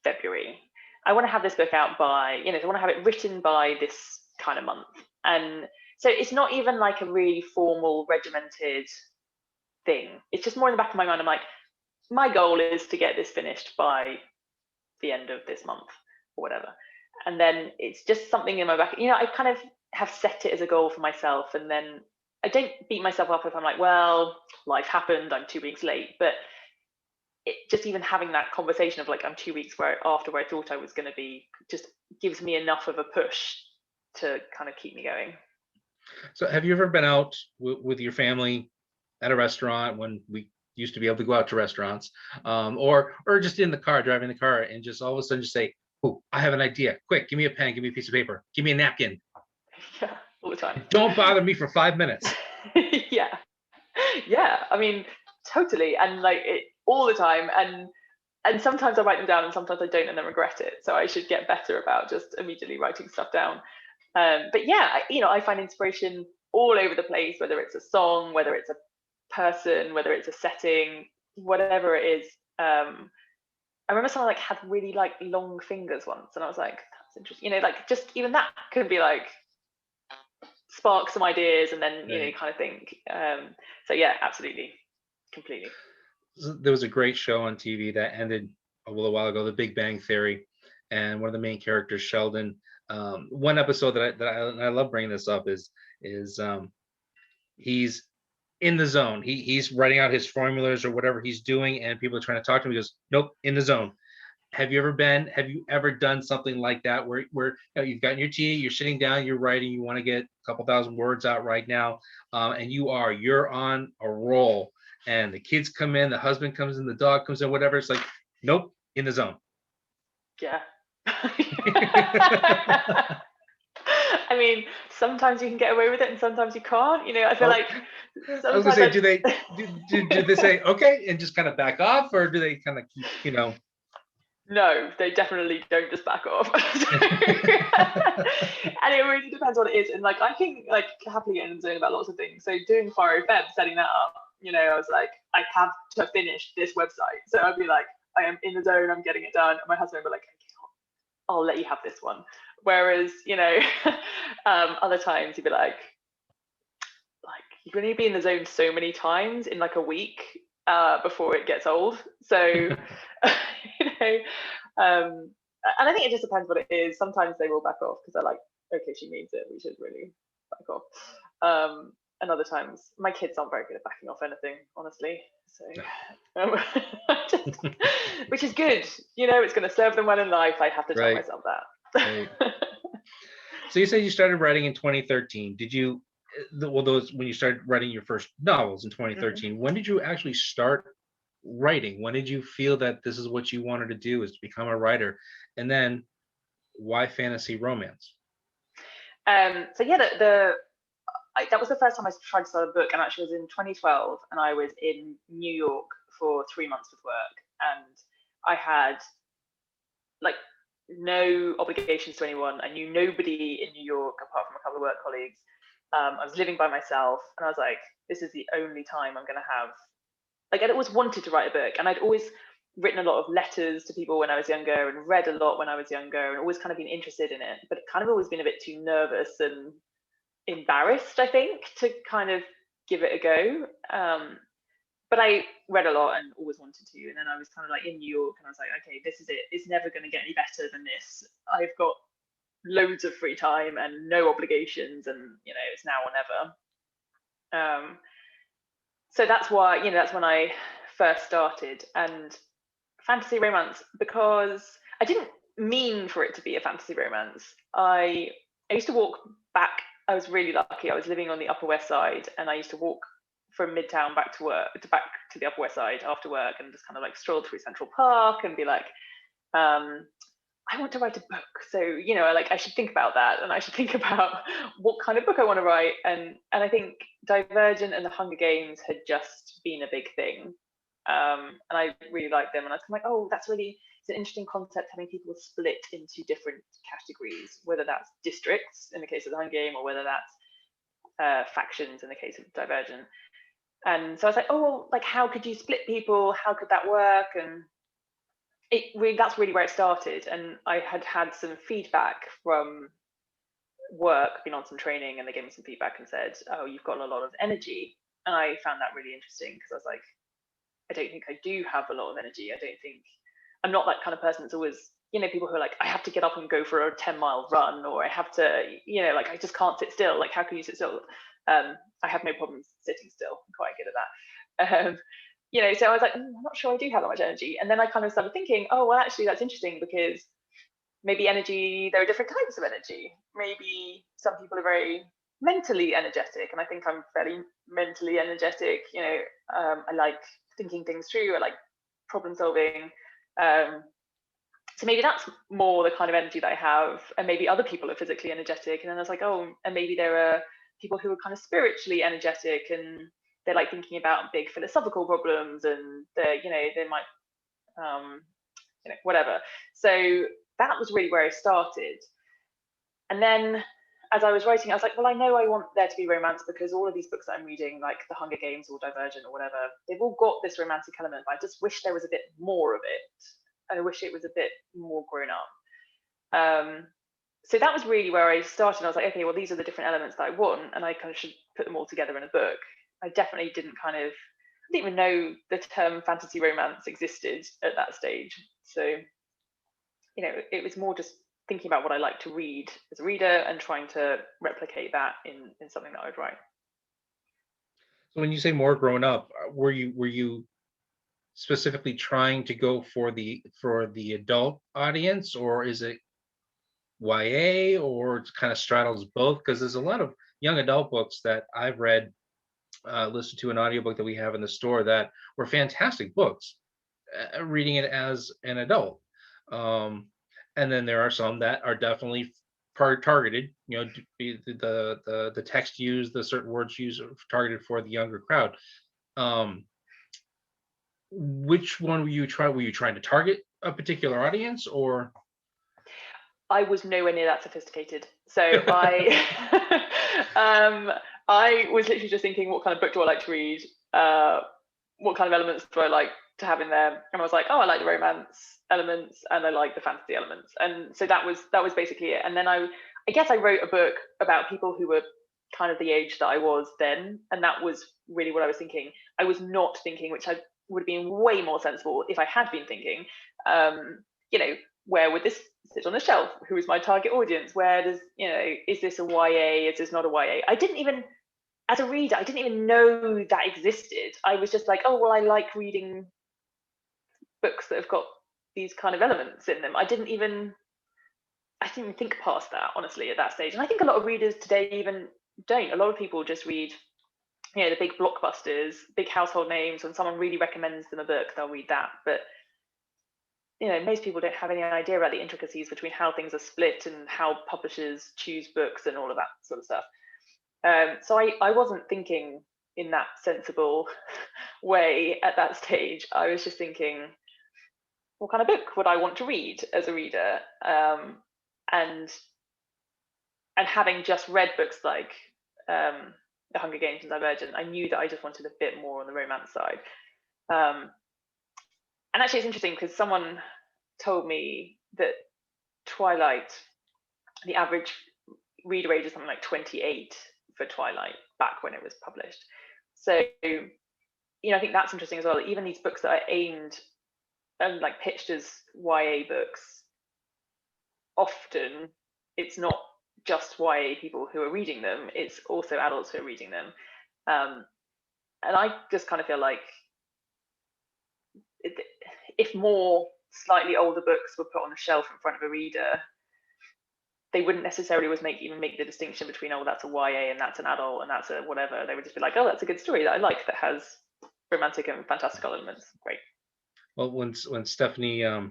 February. I want to have this book out by, I want to have it written by this kind of month. And so it's not even like a really formal, regimented thing. It's just more in the back of my mind. I'm like, my goal is to get this finished by the end of this month or whatever. And then it's just something in my back. I kind of have set it as a goal for myself. And then I don't beat myself up if I'm like, well, life happened, I'm 2 weeks late. But it just even having that conversation of like, I'm 2 weeks after where I thought I was going to be, just gives me enough of a push to kind of keep me going. So have you ever been out with your family at a restaurant, when we used to be able to go out to restaurants, or just in the car, driving the car, and just all of a sudden just say, oh, I have an idea. Quick, give me a pen, give me a piece of paper, give me a napkin. Yeah, all the time. Don't bother me for 5 minutes. Yeah. I mean, totally. And like it all the time. And sometimes I write them down and sometimes I don't and then regret it. So I should get better about just immediately writing stuff down. But yeah, I find inspiration all over the place, whether it's a song, whether it's a person, whether it's a setting, whatever it is. I remember someone like had really like long fingers once, and I was like, that's interesting. Like just even that could be like spark some ideas, and then kind of think. So yeah, absolutely, completely. There was a great show on TV that ended a little while ago, The Big Bang Theory, and one of the main characters, Sheldon. One episode that I love bringing this up is he's in the zone. He's writing out his formulas or whatever he's doing, and people are trying to talk to him. He goes, nope, in the zone. Have you ever done something like that where you've gotten your tea, you're sitting down, you're writing, you want to get a couple thousand words out right now, and you're on a roll, and the kids come in, the husband comes in, the dog comes in, whatever, it's like, nope, in the zone. Yeah. I mean, sometimes you can get away with it and sometimes you can't. I feel like sometimes I was gonna say, do they say okay and just kind of back off, or do they kind of keep, No, they definitely don't just back off. And it really depends what it is. And like I can like happily get in the zone about lots of things. So doing Fire Feb, setting that up, I was like, I have to finish this website. So I'd be like, I am in the zone, I'm getting it done. And my husband would be like, okay, I'll let you have this one. Whereas, other times he'd be like you're going to be in the zone so many times in like a week before it gets old. So, and I think it just depends what it is. Sometimes they will back off because they're like, okay, she means it, we should really back off. And other times, my kids aren't very good at backing off anything, honestly. So, which is good. It's going to serve them well in life. I have to tell myself that. Right. So you said you started writing in 2013. Did you? When you started writing your first novels in 2013, mm-hmm. When did you actually start writing? When did you feel that this is what you wanted to do, is to become a writer? And then why fantasy romance? So yeah, that was the first time I tried to start a book, and actually it was in 2012, and I was in New York for 3 months with work, and I had like no obligations to anyone. I knew nobody in New York apart from a couple of work colleagues. I was living by myself, and I was like, this is the only time I'm going to have, like, I'd always wanted to write a book, and I'd always written a lot of letters to people when I was younger and read a lot when I was younger and always kind of been interested in it, but kind of always been a bit too nervous and embarrassed, I think, to kind of give it a go. But I read a lot and always wanted to, and then I was kind of like in New York, and I was like, okay, this is it. It's never going to get any better than this. I've got loads of free time and no obligations, and it's now or never. So that's why that's when I first started. And fantasy romance, because I didn't mean for it to be a fantasy romance. I used to walk back. I was really lucky. I was living on the Upper West Side, and I used to walk from Midtown back to the Upper West Side after work, and just kind of like stroll through Central Park and be like, I want to write a book. So, like, I should think about that, and I should think about what kind of book I want to write. And I think Divergent and the Hunger Games had just been a big thing. And I really liked them. And I was like, oh, it's an interesting concept, having people split into different categories, whether that's districts in the case of the Hunger Game, or whether that's factions in the case of Divergent. And so I was like, oh, well, like, how could you split people? How could that work? And that's really where it started. And I had some feedback from work, been on some training, and they gave me some feedback and said, oh, you've got a lot of energy. And I found that really interesting, because I was like, I don't think I do have a lot of energy. I'm not that kind of person that's always, people who are like, I have to get up and go for a 10-mile run, or I have to, like, I just can't sit still. Like, how can you sit still? I have no problems sitting still. I'm quite good at that. So I was like, I'm not sure I do have that much energy. And then I kind of started thinking, oh, well, actually, that's interesting, because maybe energy, there are different types of energy. Maybe some people are very mentally energetic, and I think I'm fairly mentally energetic. I like thinking things through. I like problem solving. So maybe that's more the kind of energy that I have, and maybe other people are physically energetic. And then I was like, oh, and maybe there are people who are kind of spiritually energetic, and they're like thinking about big philosophical problems, and they might, whatever. So that was really where I started. And then as I was writing, I was like, well, I know I want there to be romance, because all of these books that I'm reading, like The Hunger Games or Divergent or whatever, they've all got this romantic element, but I just wish there was a bit more of it. And I wish it was a bit more grown up. So that was really where I started. I was like, okay, well, these are the different elements that I want, and I kind of should put them all together in a book. I definitely didn't even know the term fantasy romance existed at that stage. So, it was more just thinking about what I like to read as a reader and trying to replicate that in something that I would write. So when you say more grown up, were you specifically trying to go for the adult audience, or is it YA, or it kind of straddles both? Because there's a lot of young adult books that I've read, listened to an audiobook that we have in the store, that were fantastic books, reading it as an adult. And then there are some that are definitely targeted, the text used, the certain words used are targeted for the younger crowd. Which one were you trying? Were you trying to target a particular audience, or? I was nowhere near that sophisticated. So I was literally just thinking, what kind of book do I like to read? What kind of elements do I like to have in there? And I was like, oh, I like the romance elements, and I like the fantasy elements. And so that was basically it. And then I guess I wrote a book about people who were kind of the age that I was then. And that was really what I was thinking. I was not thinking, which I would have been way more sensible if I had been thinking, where would this sit on the shelf? Who is my target audience? Where does, is this a YA? Is this not a YA? As a reader, I didn't even know that existed. I was just like, oh, well, I like reading books that have got these kind of elements in them. I didn't even think past that, honestly, at that stage. And I think a lot of readers today even don't. A lot of people just read, the big blockbusters, big household names. When someone really recommends them a book, they'll read that. But most people don't have any idea about the intricacies between how things are split and how publishers choose books and all of that sort of stuff. So I wasn't thinking in that sensible way at that stage. I was just thinking, what kind of book would I want to read as a reader? And having just read books like The Hunger Games and Divergent, I knew that I just wanted a bit more on the romance side. And actually, it's interesting because someone told me that Twilight, the average reader age is something like 28 for Twilight back when it was published. So, I think that's interesting as well. Even these books that are aimed and like pitched as YA books, often it's not just YA people who are reading them, it's also adults who are reading them. And I just kind of feel like if more slightly older books were put on a shelf in front of a reader, they wouldn't necessarily always even make the distinction between, oh, that's a YA and that's an adult and that's a whatever. They would just be like, oh, that's a good story that I like that has romantic and fantastical elements. Great. Well, when Stephanie, I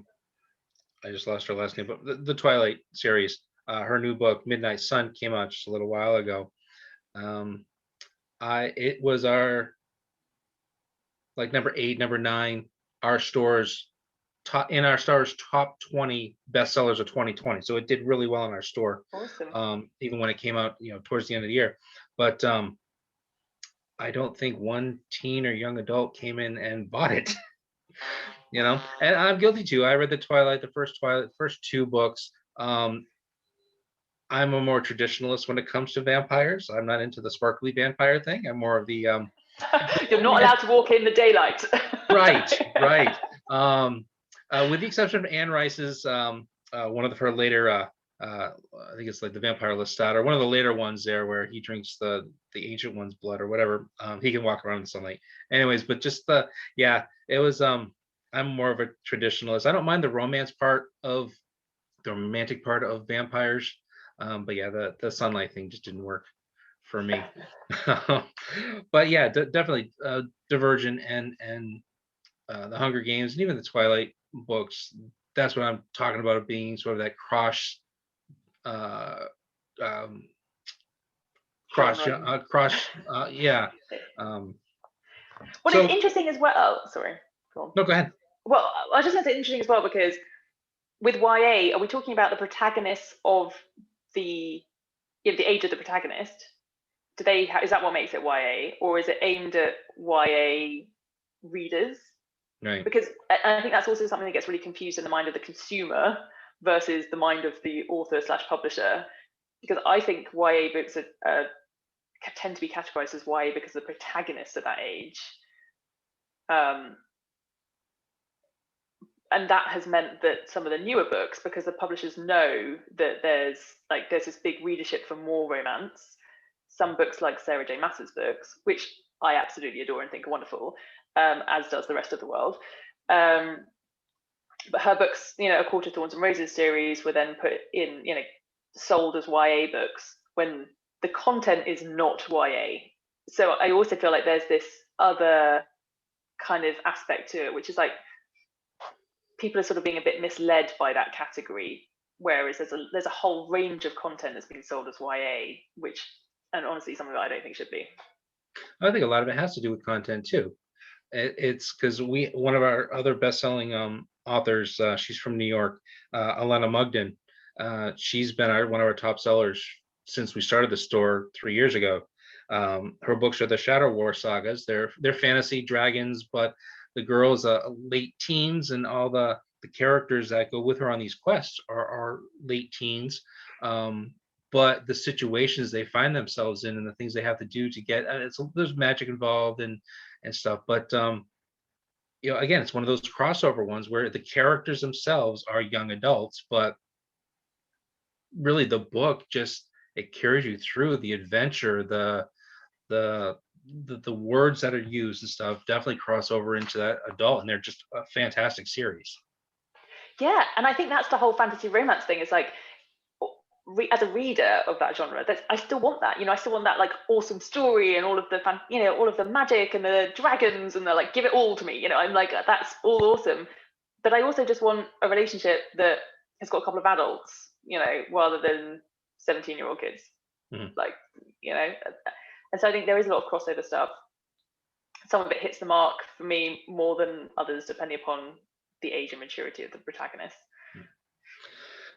just lost her last name, but the Twilight series, her new book Midnight Sun came out just a little while ago. It was our like number 8, number 9, our store's top 20 bestsellers of 2020. So it did really well in our store. Awesome. Even when it came out, towards the end of the year. But I don't think one teen or young adult came in and bought it. And I'm guilty too. I read the first 2 books. I'm a more traditionalist when it comes to vampires. I'm not into the sparkly vampire thing. I'm more of the you're not allowed to walk in the daylight. right. With the exception of Anne Rice's one of her later I think it's like the Vampire Lestat, or one of the later ones there where he drinks the ancient one's blood or whatever. He can walk around in sunlight. Anyways, but just it was I'm more of a traditionalist. I don't mind the romantic part of vampires. But yeah, the sunlight thing just didn't work for me. But yeah, definitely Divergent and the Hunger Games and even the Twilight books. That's what I'm talking about, it being sort of that cross yeah. What is interesting as well. Oh, sorry. Go on. No, go ahead. Well, I just think it's interesting as well because with YA, are we talking about the protagonists of the age of the protagonist? Is that what makes it YA, or is it aimed at YA readers? Right. Because I think that's also something that gets really confused in the mind of the consumer versus the mind of the author/publisher. Because I think YA books tend to be categorized as YA because the protagonists at that age. And that has meant that some of the newer books, because the publishers know that there's this big readership for more romance, some books like Sarah J. Maas's books, which I absolutely adore and think are wonderful, as does the rest of the world. But her books, A Court of Thorns and Roses series, were then put in, sold as YA books when the content is not YA. So I also feel like there's this other kind of aspect to it, which is like people are sort of being a bit misled by that category, whereas there's a whole range of content that's being sold as YA, and honestly, something that I don't think should be. I think a lot of it has to do with content too. It's because one of our other best-selling authors, she's from New York, Elena Mugden. She's been one of our top sellers since we started the store 3 years ago. Her books are the Shadow War sagas. They're fantasy dragons, but the girl's late teens, and all the characters that go with her on these quests are late teens. But the situations they find themselves in and the things they have to do to get, there's magic involved and stuff. But again, it's one of those crossover ones where the characters themselves are young adults, but really the book it carries you through the adventure. The words that are used and stuff definitely cross over into that adult, and they're just a fantastic series. Yeah, and I think that's the whole fantasy romance thing. It's like, as a reader of that genre, I still want that. I still want that like awesome story and all of the all of the magic and the dragons and give it all to me. I'm like, that's all awesome. But I also just want a relationship that has got a couple of adults, rather than 17-year-old kids. Mm-hmm. And so I think there is a lot of crossover stuff. Some of it hits the mark for me more than others, depending upon the age and maturity of the protagonist.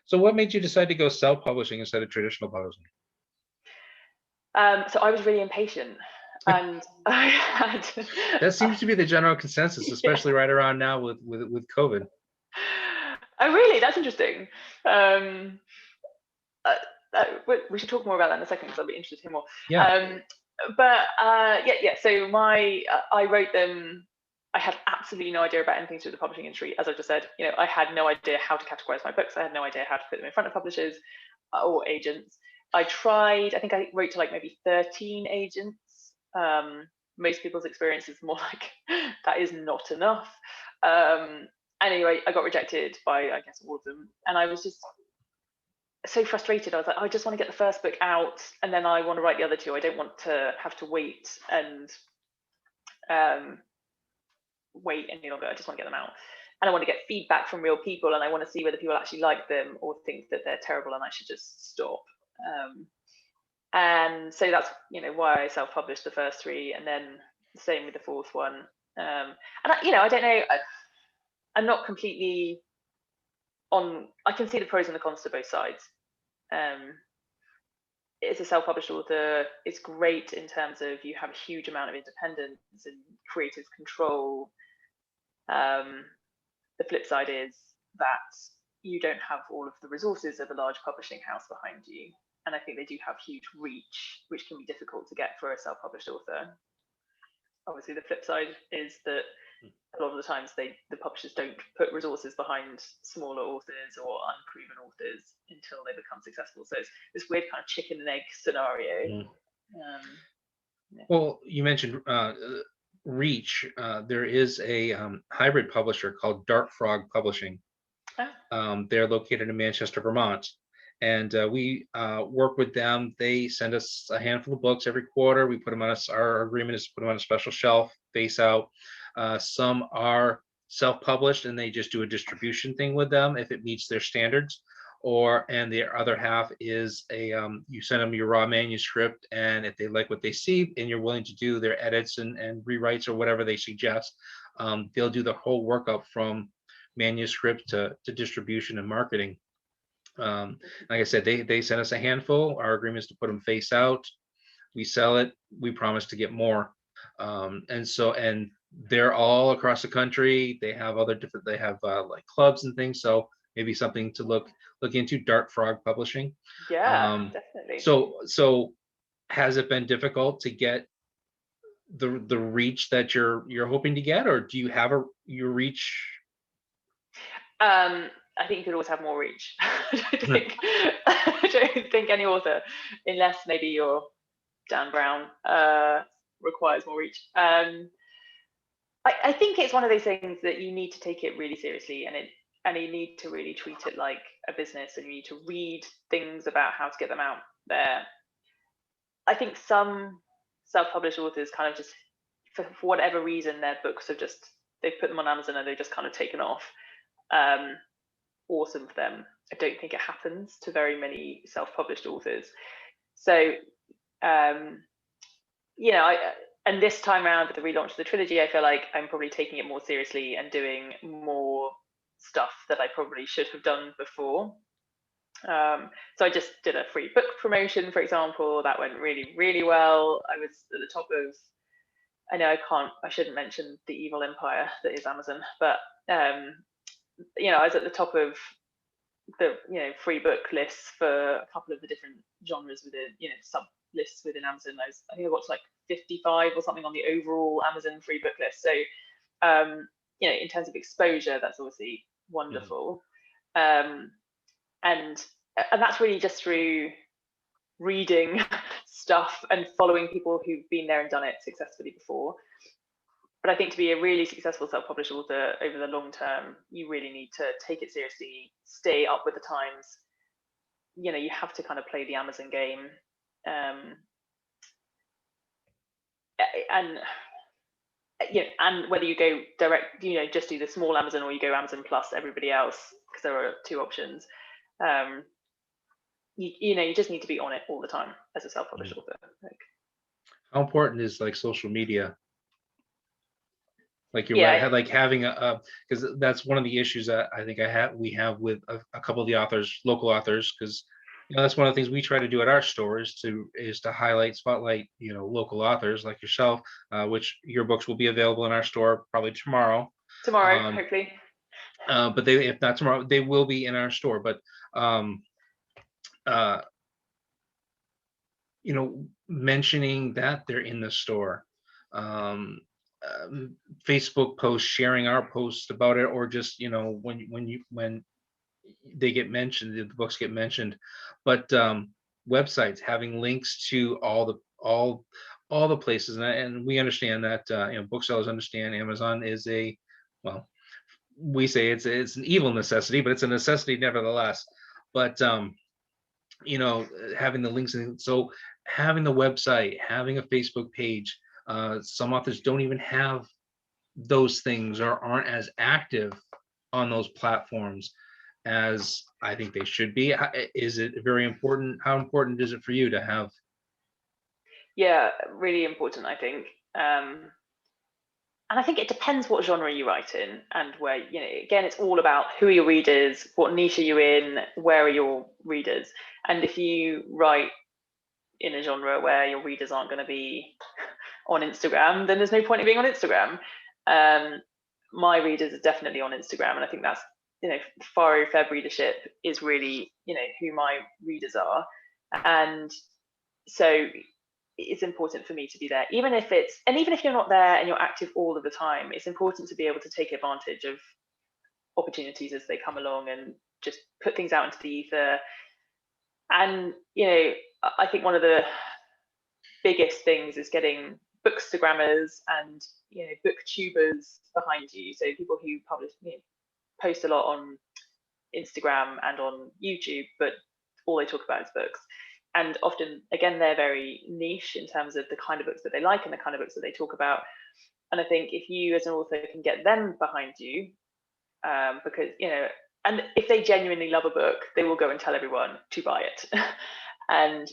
So what made you decide to go self-publishing instead of traditional publishing? So I was really impatient, and I had... That seems to be the general consensus, especially right around now with COVID. Oh, really? That's interesting. We should talk more about that in a second, because I'd be interested to hear more. Yeah. So I wrote them. I had absolutely no idea about anything to do with the publishing industry. As I just said, I had no idea how to categorize my books. I had no idea how to put them in front of publishers or agents. I tried. I think I wrote to maybe 13 agents. Most people's experience is more like that is not enough. anyway, I got rejected by, I guess, all of them, and I was just so frustrated. I was like, I just want to get the first book out, and then I want to write the other two. I don't want to have to wait and wait any longer. I just want to get them out, and I want to get feedback from real people, and I want to see whether people actually like them or think that they're terrible and I should just stop. And so that's why I self-published the first three, and then the same with the fourth one. And I don't know. I'm not completely on. I can see the pros and the cons to both sides. As a self-published author, it's great in terms of you have a huge amount of independence and creative control. The flip side is that you don't have all of the resources of a large publishing house behind you. And I think they do have huge reach, which can be difficult to get for a self-published author. Obviously, the flip side is that a lot of the times the publishers don't put resources behind smaller authors or unproven authors until they become successful. So it's this weird kind of chicken and egg scenario. Yeah. Well, you mentioned reach. There is a hybrid publisher called Dark Frog Publishing. They're located in Manchester, Vermont. And we work with them. They send us a handful of books every quarter. We put them on our agreement is to put them on a special shelf, face out. Some are self-published and they just do a distribution thing with them if it meets their standards. And the other half is you send them your raw manuscript, and if they like what they see and you're willing to do their edits and rewrites or whatever they suggest, they'll do the whole workup from manuscript to distribution and marketing. Like I said, they sent us a handful. Our agreement is to put them face out. We sell it. We promise to get more. And they're all across the country. They have they have like clubs and things. So maybe something to look into. Dark Frog Publishing. Yeah, definitely. So has it been difficult to get the reach that you're hoping to get, or do you have your reach? I think you could always have more reach. I don't think any author, unless maybe you're Dan Brown, requires more reach. I think it's one of those things that you need to take it really seriously, and you need to really treat it like a business, and you need to read things about how to get them out there. I think some self-published authors kind of just, for whatever reason, their books have they've put them on Amazon and they've just kind of taken off. Awesome for them. I don't think it happens to very many self-published authors. So, and this time around with the relaunch of the trilogy, I feel like I'm probably taking it more seriously and doing more stuff that I probably should have done before. So I just did a free book promotion, for example. That went really, really well. I was at the top of, I shouldn't mention the evil empire that is Amazon, but I was at the top of the free book lists for a couple of the different genres within sub lists within Amazon. I think I got to like 55 or something on the overall Amazon free book list. So in terms of exposure, that's obviously wonderful. And that's really just through reading stuff and following people who've been there and done it successfully before. But I think to be a really successful self-published author over the long term, you really need to take it seriously, stay up with the times. You have to kind of play the Amazon game. And whether you go direct, just do the small Amazon, or you go Amazon plus everybody else, because there are two options. You just need to be on it all the time as a self-published author. How important is like social media? Like you're right, like having because that's one of the issues that I think we have with a couple of the authors, local authors, because that's one of the things we try to do at our store is to highlight, spotlight, local authors like yourself, which your books will be available in our store probably tomorrow. Hopefully. But if not tomorrow, they will be in our store. But mentioning that they're in the store. Facebook posts, sharing our posts about it, or just when they get mentioned, the books get mentioned, but websites having links to all the places, and we understand that booksellers understand Amazon is we say it's an evil necessity, but it's a necessity nevertheless. But having the links, and so having the website, having a Facebook page. Some authors don't even have those things or aren't as active on those platforms as I think they should be. Is it very important? How important is it for you to have? Yeah, really important, I think. And I think it depends what genre you write in, and where, again, it's all about who are your readers, what niche are you in, where are your readers. And if you write in a genre where your readers aren't going to be on Instagram, then there's no point in being on Instagram. My readers are definitely on Instagram, and I think that's, Faro Feb readership is really, who my readers are. And so it's important for me to be there, even if you're not there and you're active all of the time. It's important to be able to take advantage of opportunities as they come along and just put things out into the ether. And I think one of the biggest things is getting bookstagrammers and booktubers behind you. So people who post a lot on Instagram and on YouTube, but all they talk about is books. And often, again, they're very niche in terms of the kind of books that they like and the kind of books that they talk about. And I think if you as an author can get them behind you, because, and if they genuinely love a book, they will go and tell everyone to buy it. And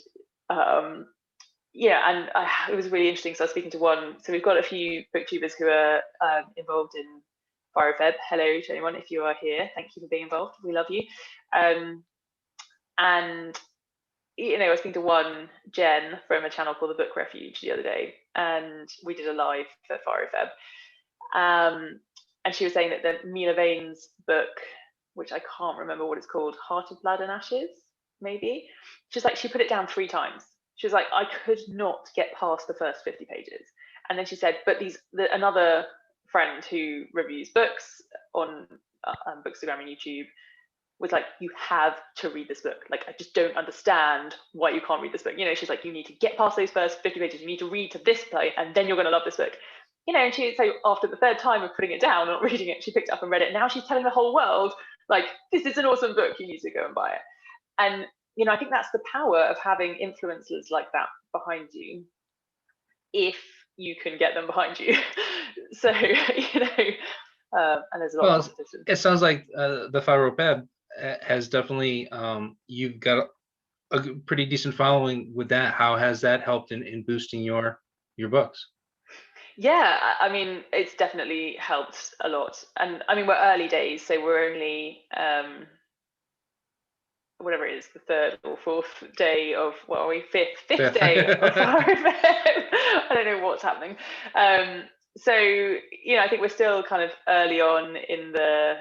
it was really interesting. So I was speaking to one. So we've got a few booktubers who are involved in Faro Feb. Hello to anyone if you are here. Thank you for being involved. We love you. And I was speaking to one, Jen, from a channel called The Book Refuge the other day, and we did a live for Faro Feb. And she was saying that the Mila Vane's book, which I can't remember what it's called, Heart of Blood and Ashes, maybe. She's like, she put it down 3 times. She was like, I could not get past the first 50 pages. And then she said, but another friend who reviews books on Bookstagram and YouTube was like, you have to read this book. Like, I just don't understand why you can't read this book. She's like, you need to get past those first 50 pages. You need to read to this point, and then you're going to love this book. And so after the 3rd time of putting it down, not reading it, she picked it up and read it. Now she's telling the whole world, like, this is an awesome book. You need to go and buy it. And, I think that's the power of having influencers like that behind you, if you can get them behind you. So, and there's a lot of competition. It sounds like the Faro Feb has definitely, you've got a pretty decent following with that. How has that helped in boosting your books? Yeah, I mean, it's definitely helped a lot. And I mean, we're early days, so we're only whatever it is, the 3rd or 4th day of, what are we, 5th day of Faro Feb. I don't know what's happening. So I think we're still kind of early on in the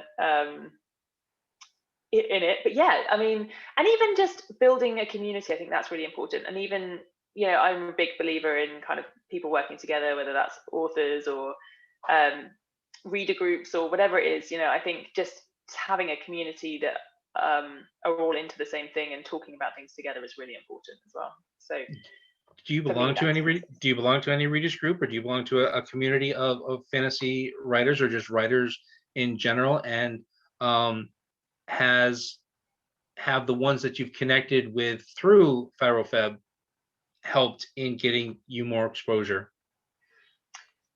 in it, but yeah, I mean, and even just building a community, I think that's really important. And even I'm a big believer in kind of people working together, whether that's authors or reader groups or whatever it is. I think just having a community that are all into the same thing and talking about things together is really important as well. So do you belong to any readers group, or do you belong to a community of fantasy writers, or just writers in general? And have the ones that you've connected with through Faro Feb helped in getting you more exposure?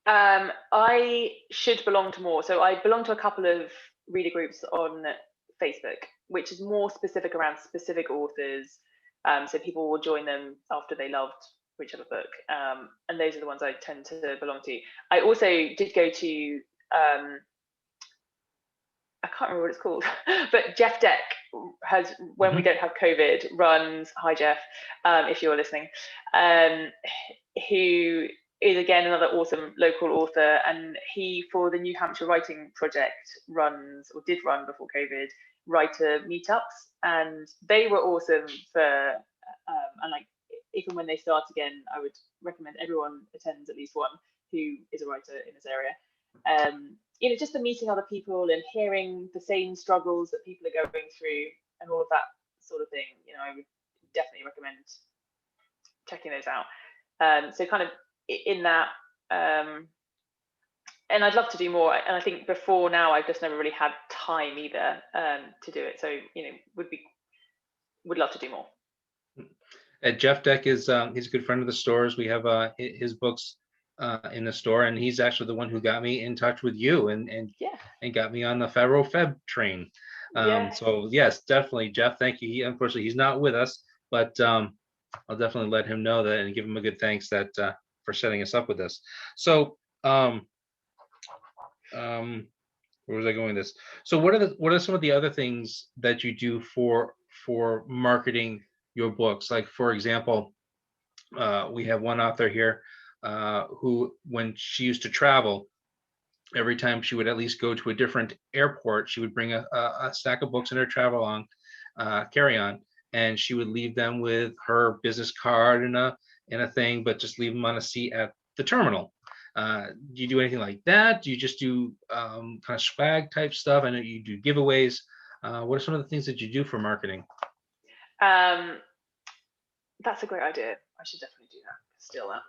I should belong to more. So I belong to a couple of reader groups on Facebook, which is more specific around specific authors. So people will join them after they loved whichever book. And those are the ones I tend to belong to. I also did go to, I can't remember what it's called, but Jeff Deck has, when we don't have COVID, runs, hi Jeff, if you're listening, who is again another awesome local author, and he, for the New Hampshire Writing Project, did run before COVID, writer meetups, and they were awesome for, and like, even when they start again, I would recommend everyone attends at least one who is a writer in this area. Just the meeting other people and hearing the same struggles that people are going through and all of that sort of thing, I would definitely recommend checking those out. So kind of in that, and I'd love to do more. And I think before now, I've just never really had time either to do it. So would love to do more. Jeff Deck is he's a good friend of the stores. We have his books in the store, and he's actually the one who got me in touch with you and got me on the Faro Feb train. So yes, definitely, Jeff. Thank you. Unfortunately, he's not with us, but I'll definitely let him know that and give him a good thanks that for setting us up with this. So where was I going with this? So what are some of the other things that you do for marketing your books? Like, for example, we have one author here who, when she used to travel, every time she would at least go to a different airport, she would bring a stack of books in her travel on carry-on, and she would leave them with her business card and a thing, but just leave them on a seat at the terminal. Do you do anything like that? Do you just do kind of swag type stuff? I know you do giveaways. What are some of the things that you do for marketing? That's a great idea. I should definitely do that. Steal that.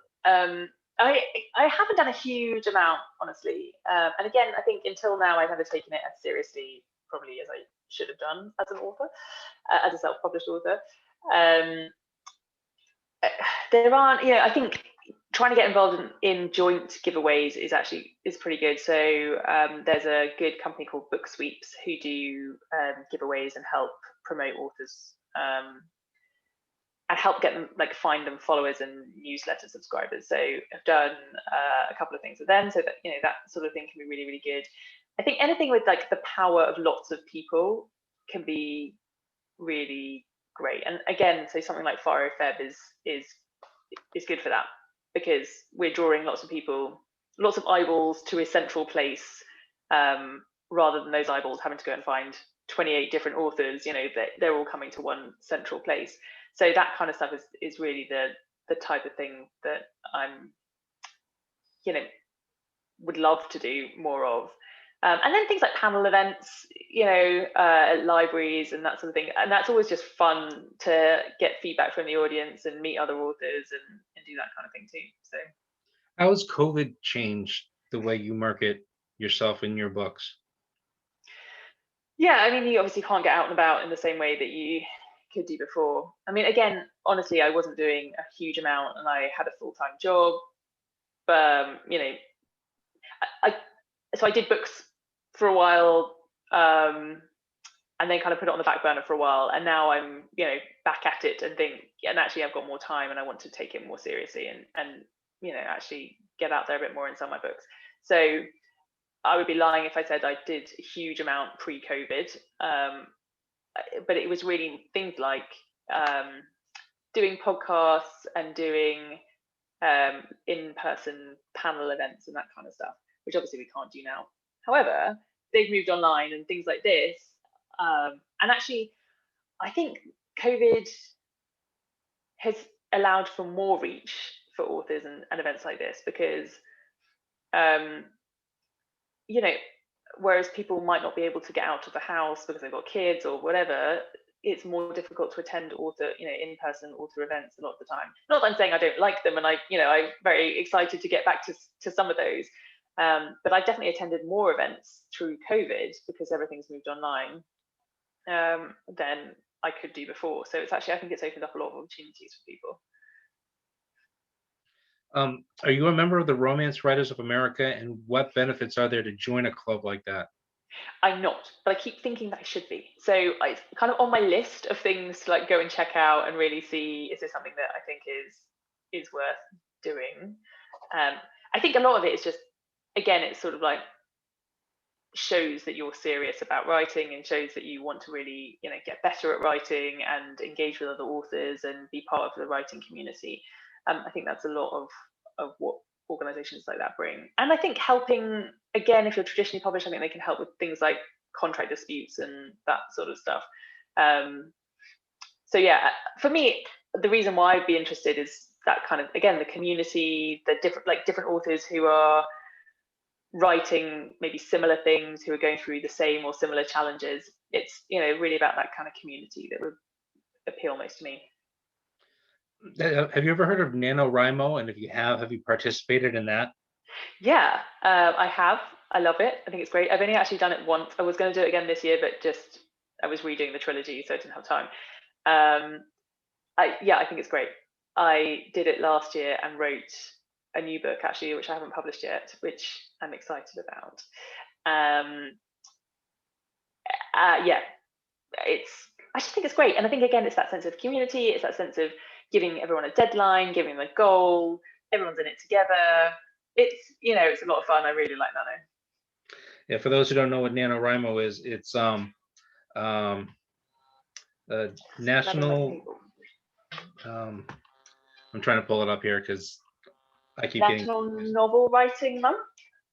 I haven't done a huge amount, honestly. And again, I think until now, I've never taken it as seriously, probably, as I should have done as an author, as a self-published author. There aren't, I think trying to get involved in joint giveaways is pretty good. So there's a good company called Book Sweeps who do giveaways and help promote authors and help get them, like, find them followers and newsletter subscribers. So I've done a couple of things with them, so that that sort of thing can be really, really good. I think anything with like the power of lots of people can be really great. And again, so something like Faro Feb is good for that, because we're drawing lots of people, lots of eyeballs to a central place, rather than those eyeballs having to go and find 28 different authors. They're all coming to one central place. So that kind of stuff is really the type of thing that I'm, would love to do more of. And then things like panel events, at libraries and that sort of thing. And that's always just fun to get feedback from the audience and meet other authors and do that kind of thing too. So how has COVID changed the way you market yourself in your books? Yeah, I mean, you obviously can't get out and about in the same way that you could do before. I mean, again, honestly, I wasn't doing a huge amount and I had a full-time job. So I did books for a while, and then kind of put it on the back burner for a while. And now I'm, back at it and think, and actually I've got more time and I want to take it more seriously and actually get out there a bit more and sell my books. So I would be lying if I said I did a huge amount pre-COVID. But it was really things like doing podcasts and doing in-person panel events and that kind of stuff, which obviously we can't do now. However, they've moved online and things like this. And actually, I think COVID has allowed for more reach for authors and events like this, because, whereas people might not be able to get out of the house because they've got kids or whatever, it's more difficult to attend author, in-person author events a lot of the time. Not that I'm saying I don't like them, and I'm very excited to get back to some of those. But I definitely attended more events through COVID because everything's moved online than I could do before. So it's actually, I think it's opened up a lot of opportunities for people. Are you a member of the Romance Writers of America, and what benefits are there to join a club like that? I'm not, but I keep thinking that I should be. So it's kind of on my list of things to like go and check out and really see, is this something that I think is worth doing? I think a lot of it is just, again, it's sort of like shows that you're serious about writing and shows that you want to really, get better at writing and engage with other authors and be part of the writing community. I think that's a lot of what organizations like that bring. And I think helping, again, if you're traditionally published, I think they can help with things like contract disputes and that sort of stuff. So yeah, for me, the reason why I'd be interested is that kind of, again, the community, the different authors who are writing maybe similar things, who are going through the same or similar challenges. It's, really about that kind of community that would appeal most to me. Have you ever heard of NaNoWriMo? And if you have you participated in that? Yeah, I have. I love it. I think it's great. I've only actually done it once. I was going to do it again this year, but just I was redoing the trilogy, so I didn't have time. Um, I think it's great. I did it last year and wrote a new book actually, which I haven't published yet, which I'm excited about. Um, yeah, I just think it's great, and I think again, it's that sense of community. It's that sense of giving everyone a deadline, giving them a goal. Everyone's in it together. It's a lot of fun. I really like Nano. Yeah, for those who don't know what NaNoWriMo is, it's Nano like national. table. I'm trying to pull it up here because I keep getting. National Novel Writing Month.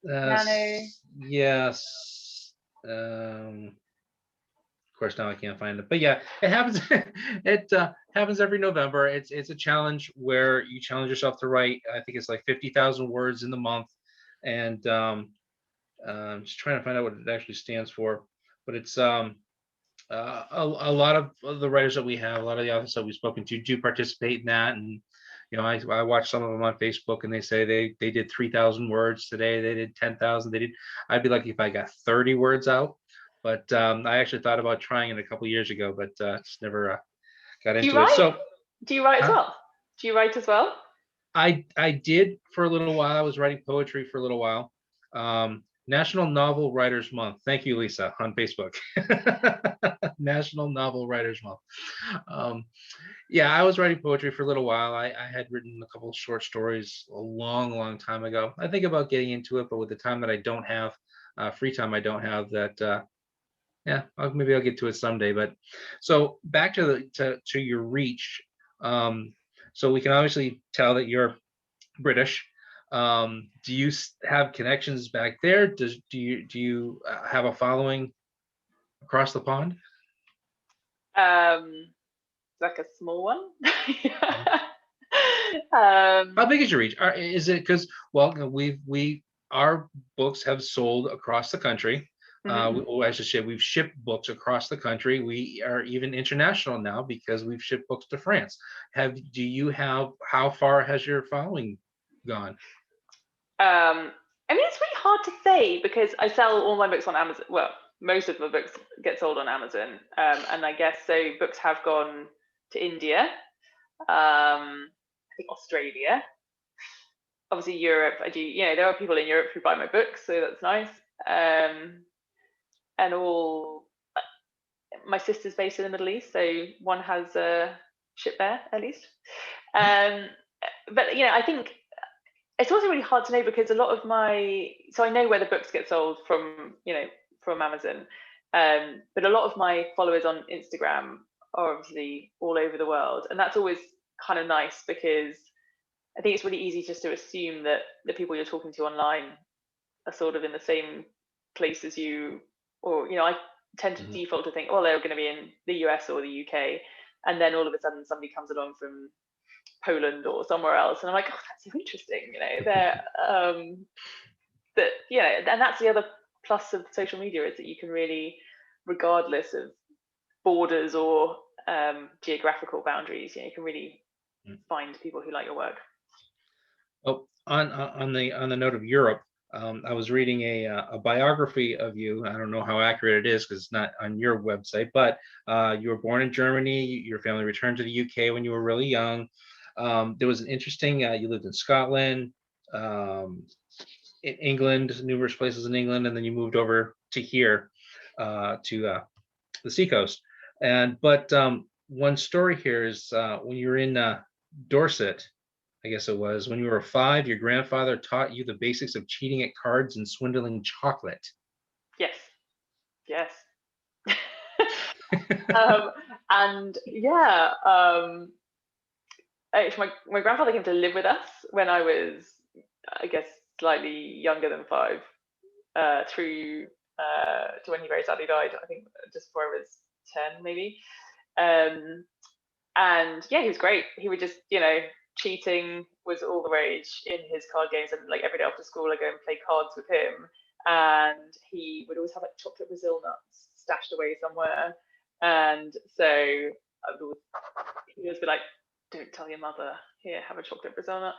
Nano. Yes. Of course, now I can't find it, but yeah, it happens. It happens every November. It's a challenge where you challenge yourself to write. I think it's like 50,000 words in the month, and I'm just trying to find out what it actually stands for. But it's a lot of the writers that we have, a lot of the authors that we've spoken to do participate in that. And I watch some of them on Facebook, and they say they did 3,000 words today. They did 10,000. They did. I'd be lucky if I got 30 words out. But I actually thought about trying it a couple years ago, but just never got Do you into it. write? So Do you write as huh? well? Do you write as well? I did for a little while. I was writing poetry for a little while. National Novel Writers Month. Thank you, Lisa, on Facebook. National Novel Writers Month. Um, yeah, I was writing poetry for a little while. I had written a couple of short stories a long, long time ago. I think about getting into it, but with the time that I don't have, free time I don't have, that yeah, maybe I'll get to it someday. But so back to your reach. So we can obviously tell that you're British. Do you have connections back there? Do you have a following across the pond? Like a small one. Mhm. um, How big is your reach? Is it because we our books have sold across the country. mhm. I should say we've shipped books across the country. We are even international now because we've shipped books to France. Do you have how far has your following gone? I mean, it's really hard to say because I sell all my books on Amazon. Well, most of my books get sold on Amazon, and I guess so. Books have gone to India, I think Australia, obviously Europe. I do, there are people in Europe who buy my books, so that's nice. And all my sister's based in the Middle East, so one has a ship there at least. Um, but I think it's also really hard to know because a lot of so I know where the books get sold from Amazon, but a lot of my followers on Instagram are obviously all over the world, and that's always kind of nice because I think it's really easy just to assume that the people you're talking to online are sort of in the same place as you, or I tend to Mhm. default to think, oh, they're going to be in the US or the UK, and then all of a sudden somebody comes along from Poland or somewhere else, and I'm like, oh, that's so interesting, they're that and that's the other plus of social media is that you can really, regardless of borders or geographical boundaries, you can really Mm. find people who like your work. Oh, on the note of Europe, I was reading a biography of you. I don't know how accurate it is because it's not on your website, but you were born in Germany. Your family returned to the UK when you were really young. There was an interesting. You lived in Scotland, um, in England, numerous places in England, and then you moved over to here, to the seacoast. But one story here is when you were in Dorset, I guess it was, when you were 5, your grandfather taught you the basics of cheating at cards and swindling chocolate. Yes, yes. um, and yeah, actually, my grandfather came to live with us when I was, I guess, slightly younger than 5, through to when he very sadly died. I think just before I was 10, maybe. Um, and yeah, he was great. He would just, cheating was all the rage in his card games, and like every day after school, I go and play cards with him. And he would always have like chocolate Brazil nuts stashed away somewhere, and so he would be like, "Don't tell your mother. Here, have a chocolate Brazil nut."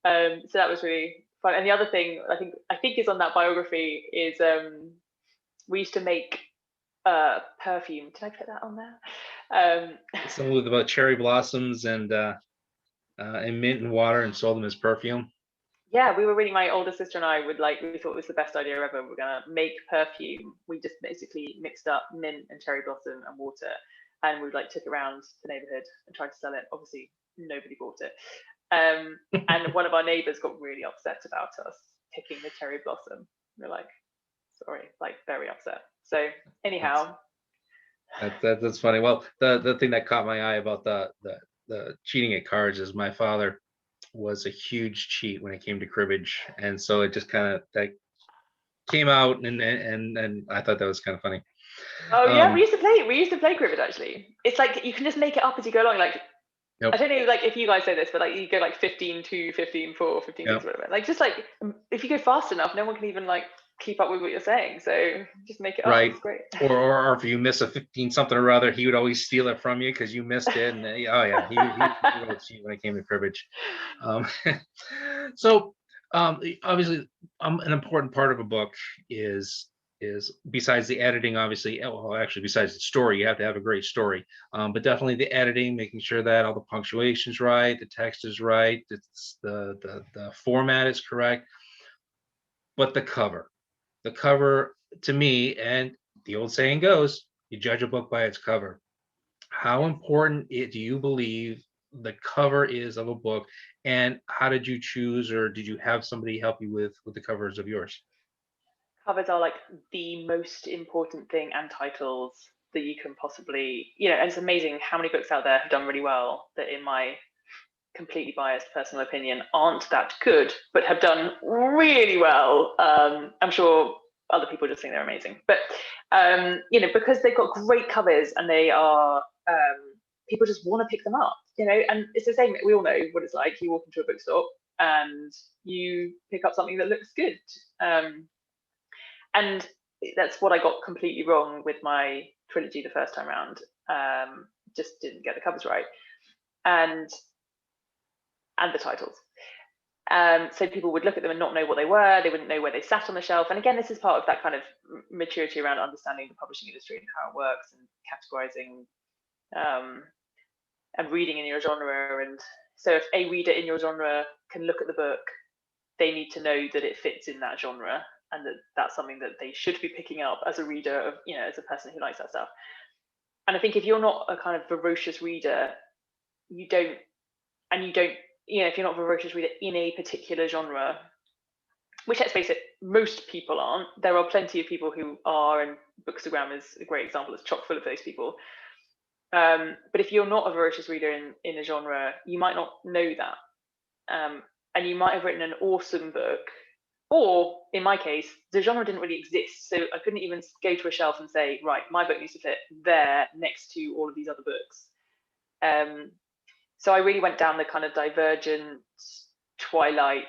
So that was really fun. And the other thing I think is on that biography is we used to make perfume. Did I put that on there? Something with about cherry blossoms and mint and water, and sold them as perfume. Yeah, we were really, my older sister and I would we thought it was the best idea ever. We're gonna make perfume. We just basically mixed up mint and cherry blossom and water, and we took it around the neighborhood and tried to sell it. Obviously, nobody bought it. And one of our neighbors got really upset about us picking the cherry blossom. We're like, sorry, very upset. So anyhow, that's funny. Well, the thing that caught my eye about the cheating at cards is my father was a huge cheat when it came to cribbage, and so it just kind of that came out, and I thought that was kind of funny. Oh yeah, we used to play cribbage actually. It's you can just make it up as you go along. Yep. I don't know if you guys say this, but you go 15-2, 15-4, 15-6, Yep. whatever. If you go fast enough, no one can even keep up with what you're saying. So just make it up. Right. It's great. Or if you miss a 15 something or other, he would always steal it from you because you missed it. And he would cheat when it came to cribbage. So obviously, an important part of a book is besides the editing, obviously, well, actually, besides the story, you have to have a great story. But definitely the editing, making sure that all the punctuation's right, the text is right, it's the format is correct. But the cover to me, and the old saying goes, you judge a book by its cover. How important do you believe the cover is of a book, and how did you choose, or did you have somebody help you with the covers of yours? Covers are the most important thing, and titles that you can possibly, and it's amazing how many books out there have done really well that, in my completely biased personal opinion, aren't that good, but have done really well. I'm sure other people just think they're amazing, but because they've got great covers and they are people just want to pick them up, and it's the same. We all know what it's like. You walk into a bookstore and you pick up something that looks good, and that's what I got completely wrong with my trilogy the first time around. Just didn't get the covers right, and the titles. So people would look at them and not know what they were. They wouldn't know where they sat on the shelf. And again, this is part of that kind of maturity around understanding the publishing industry and how it works, and categorizing and reading in your genre. And so if a reader in your genre can look at the book, they need to know that it fits in that genre, and that that's something that they should be picking up as a reader of, as a person who likes that stuff. And I think if you're not a kind of voracious reader, if you're not a voracious reader in a particular genre, which, let's face it, most people aren't. There are plenty of people who are, and Bookstagram is a great example. It's chock full of those people. But if you're not a voracious reader in a genre, you might not know that. And you might have written an awesome book, or in my case, the genre didn't really exist. So I couldn't even go to a shelf and say, right, my book needs to fit there next to all of these other books. So I really went down the kind of Divergent, Twilight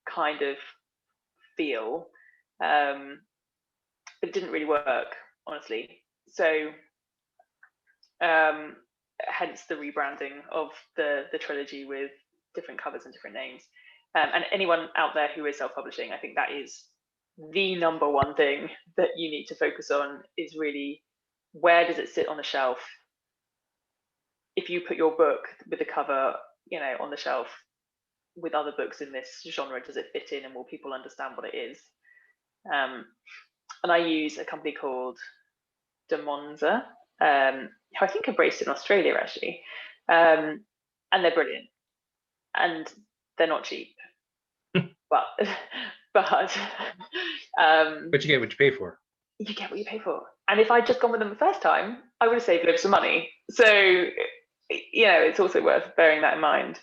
kind of feel, but it didn't really work, honestly. So hence the rebranding of the trilogy with different covers and different names. And anyone out there who is self-publishing, I think that is the number one thing that you need to focus on, is really, where does it sit on the shelf? If you put your book with the cover, on the shelf with other books in this genre, does it fit in, and will people understand what it is? And I use a company called Demonza, who I think are based in Australia actually, and they're brilliant, and they're not cheap, but you get what you pay for. You get what you pay for. And if I'd just gone with them the first time, I would have saved loads of money. So it's also worth bearing that in mind.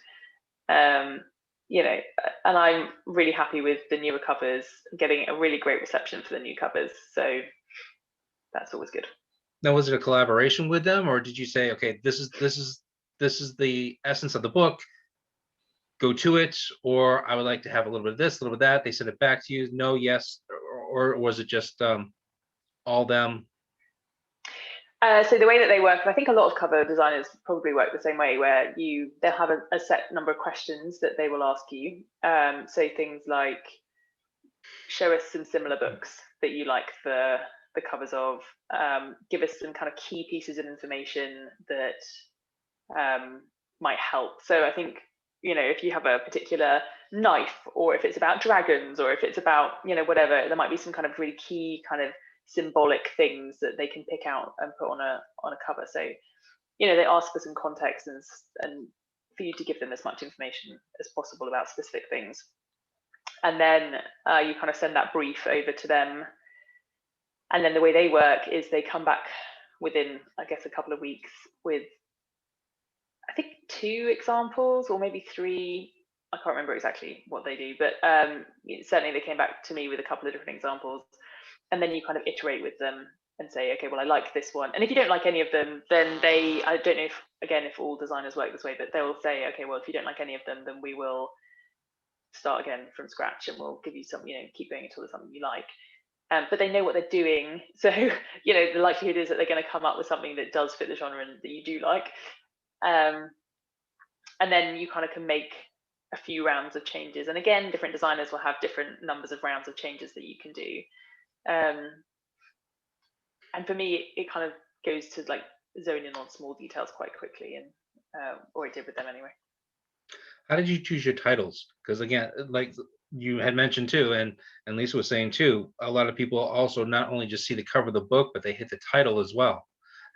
And I'm really happy with the newer covers, getting a really great reception for the new covers. So that's always good. Now, was it a collaboration with them, or did you say, okay, this is the essence of the book, go to it, or I would like to have a little bit of this, a little bit of that? They sent it back to you, no, yes, or was it just all them? So the way that they work, and I think a lot of cover designers probably work the same way, where they'll have a set number of questions that they will ask you. So things like, show us some similar books that you like the covers of. Give us some kind of key pieces of information that might help. So I think, if you have a particular knife, or if it's about dragons, or if it's about, whatever, there might be some kind of really key kind of symbolic things that they can pick out and put on a cover. So, they ask for some context and for you to give them as much information as possible about specific things. And then you kind of send that brief over to them. And then the way they work is they come back within, I guess, a couple of weeks with, I think, 2 examples, or maybe 3. I can't remember exactly what they do, but certainly they came back to me with a couple of different examples. And then you kind of iterate with them and say, okay, well, I like this one. And if you don't like any of them, then I don't know if all designers work this way, but they'll say, okay, well, if you don't like any of them, then we will start again from scratch, and we'll give you some, keep going until there's something you like. But they know what they're doing. So, the likelihood is that they're going to come up with something that does fit the genre and that you do like. And then you kind of can make a few rounds of changes. And again, different designers will have different numbers of rounds of changes that you can do. And for me, it kind of goes to like zone in on small details quite quickly, and or it did with them anyway. How did you choose your titles? Because again, like you had mentioned too, and Lisa was saying too, a lot of people also not only just see the cover of the book, but they hit the title as well.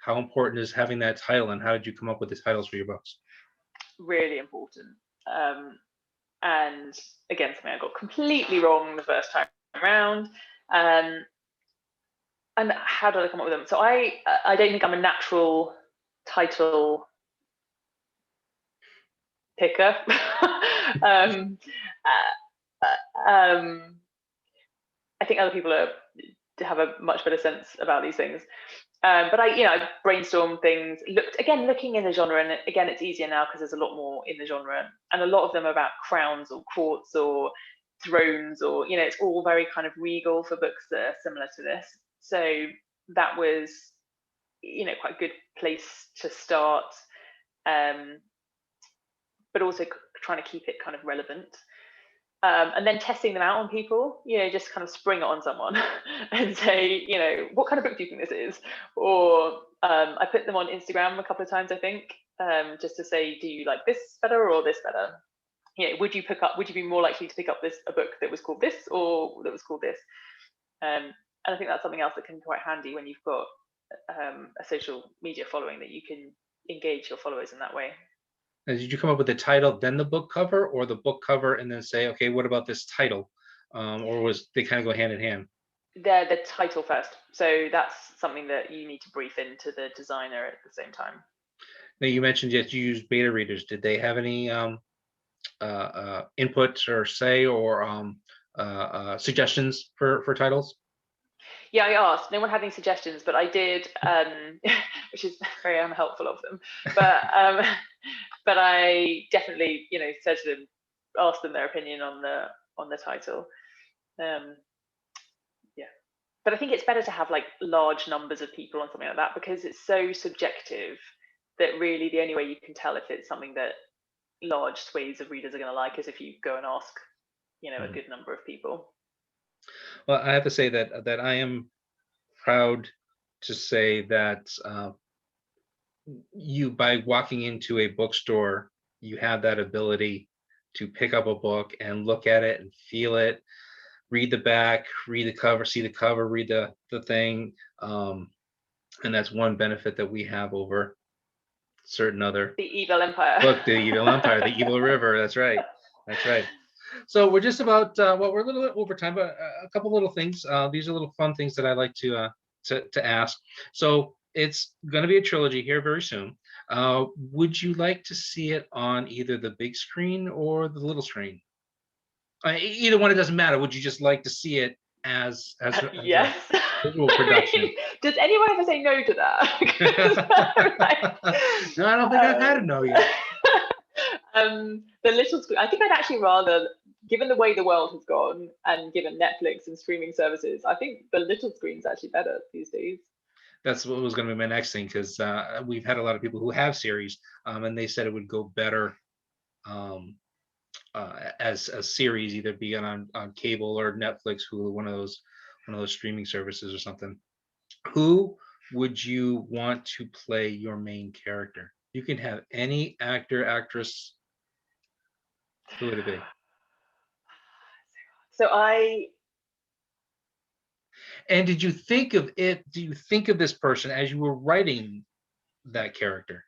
How important is having that title, and how did you come up with the titles for your books? Really important. And again, something I got completely wrong the first time around. And how did I come up with them? So I don't think I'm a natural title picker. I think other people have a much better sense about these things. But I brainstormed things, looking in the genre, and again, it's easier now because there's a lot more in the genre, and a lot of them are about crowns or courts or thrones, or it's all very kind of regal for books that are similar to this. So that was quite a good place to start, but also trying to keep it kind of relevant. And then testing them out on people, just kind of spring it on someone and say, what kind of book do you think this is? Or I put them on Instagram a couple of times, I think, just to say, do you like this better or this better? Would you be more likely to pick up a book that was called this or that was called this? And I think that's something else that can be quite handy when you've got a social media following, that you can engage your followers in that way. And did you come up with the title, then the book cover, or the book cover and then say, okay, what about this title? Or was they kind of go hand in hand? They're the title first. So that's something that you need to brief into the designer at the same time. Now, you mentioned that you used beta readers. Did they have any input or say or suggestions for titles? Yeah, I asked. No one had any suggestions, but I did, which is very unhelpful of them. But but I definitely, said to them, asked them their opinion on the title. Yeah, but I think it's better to have like large numbers of people on something like that, because it's so subjective that really the only way you can tell if it's something that large swathes of readers are going to like is if you go and ask, a good number of people. Well, I have to say that I am proud to say that you, by walking into a bookstore, you have that ability to pick up a book and look at it and feel it, read the back, read the cover, see the cover, read the thing. And that's one benefit that we have over certain other. The Evil Empire. Book, the Evil Empire, the Evil River. That's right. That's right. So we're just about, we're a little bit over time, but a couple little things. These are little fun things that I like to ask. So it's going to be a trilogy here very soon. Would you like to see it on either the big screen or the little screen? Either one, it doesn't matter. Would you just like to see it as yes. a visual production? Does anyone ever say no to that? No, I don't think I've had a no yet. The little screen, I think I'd actually rather, given the way the world has gone and given Netflix and streaming services, I think the little screen's actually better these days. That's what was going to be my next thing, because we've had a lot of people who have series, and they said it would go better um, as a series, either be on cable or Netflix, Hulu, one of those streaming services or something. Who would you want to play your main character? You can have any actor, actress. Who would it be? So I And did you think of it? Do you think of this person as you were writing that character?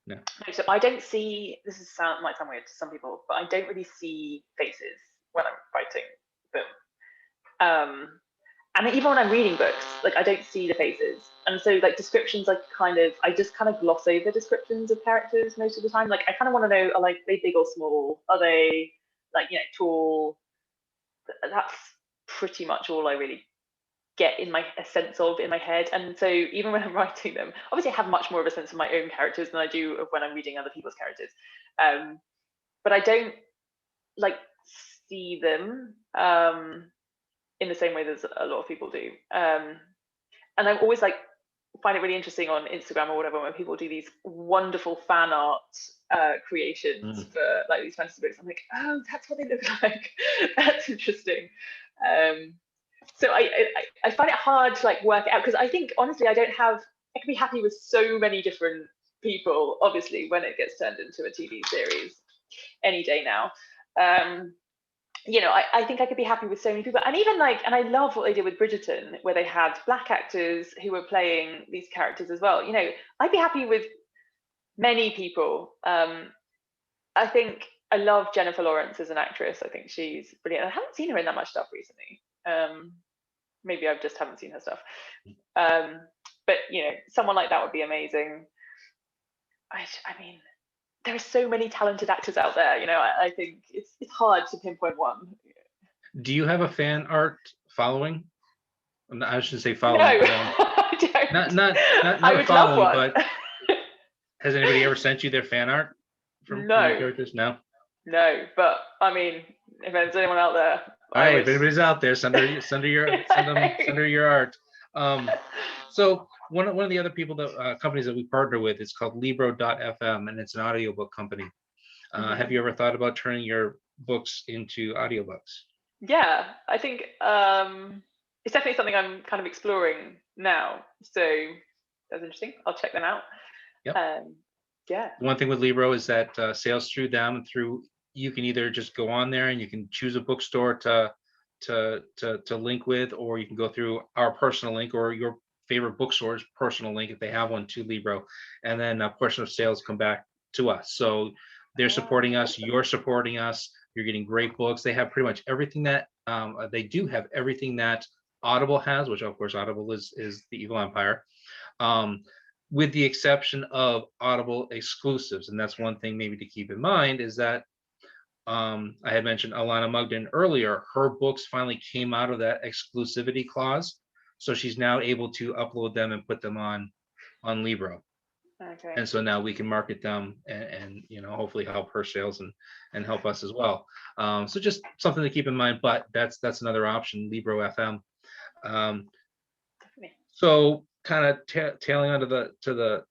No. No, so I don't see. This might sound weird to some people, but I don't really see faces when I'm writing them. And even when I'm reading books, like I don't see the faces, and so like descriptions, like I just kind of gloss over descriptions of characters most of the time. Like I kind of want to know, are they big or small? Are they tall? That's pretty much all I really get a sense of in my head. And so even when I'm writing them, obviously I have much more of a sense of my own characters than I do of when I'm reading other people's characters. But I don't like see them in the same way that a lot of people do. And I'm always like find it really interesting on Instagram or whatever when people do these wonderful fan art creations for like these fantasy books. I'm like, oh, that's what they look like. That's interesting. So I find it hard to like work it out, because I think honestly I can be happy with so many different people, obviously, when it gets turned into a TV series any day now. I think I could be happy with so many people, and even and I love what they did with Bridgerton, where they had black actors who were playing these characters as well. I'd be happy with many people. I think I love Jennifer Lawrence as an actress. I think she's brilliant. I haven't seen her in that much stuff recently. Maybe I just haven't seen her stuff. But someone like that would be amazing. I mean, there are so many talented actors out there. I think it's hard to pinpoint one. Do you have a fan art following? I shouldn't say following. No, I don't. Not I would following, love one. but has anybody ever sent you their fan art from your characters? No. No, but I mean, if there's anyone out there, all right, if anybody's out there, send her your art. So one of the other companies that we partner with is called Libro.fm, and it's an audiobook company. Have you ever thought about turning your books into audiobooks? Yeah, I think it's definitely something I'm kind of exploring now. So that's interesting. I'll check them out. Yep. Yeah. One thing with Libro is that sales through them you can either just go on there and you can choose a bookstore to link with, or you can go through our personal link or your favorite bookstore's personal link if they have one to Libro, and then a portion of sales come back to us. So they're supporting us, you're supporting us, you're getting great books. They have pretty much everything that they do have everything that Audible has, which of course Audible is the evil empire. With the exception of Audible exclusives. And that's one thing maybe to keep in mind is that I had mentioned Elena Mugden earlier. Her books finally came out of that exclusivity clause. So she's now able to upload them and put them on Libro. Okay. And so now we can market them and hopefully help her sales and help us as well. So just something to keep in mind, but that's another option, Libro FM. So kind of tailing onto the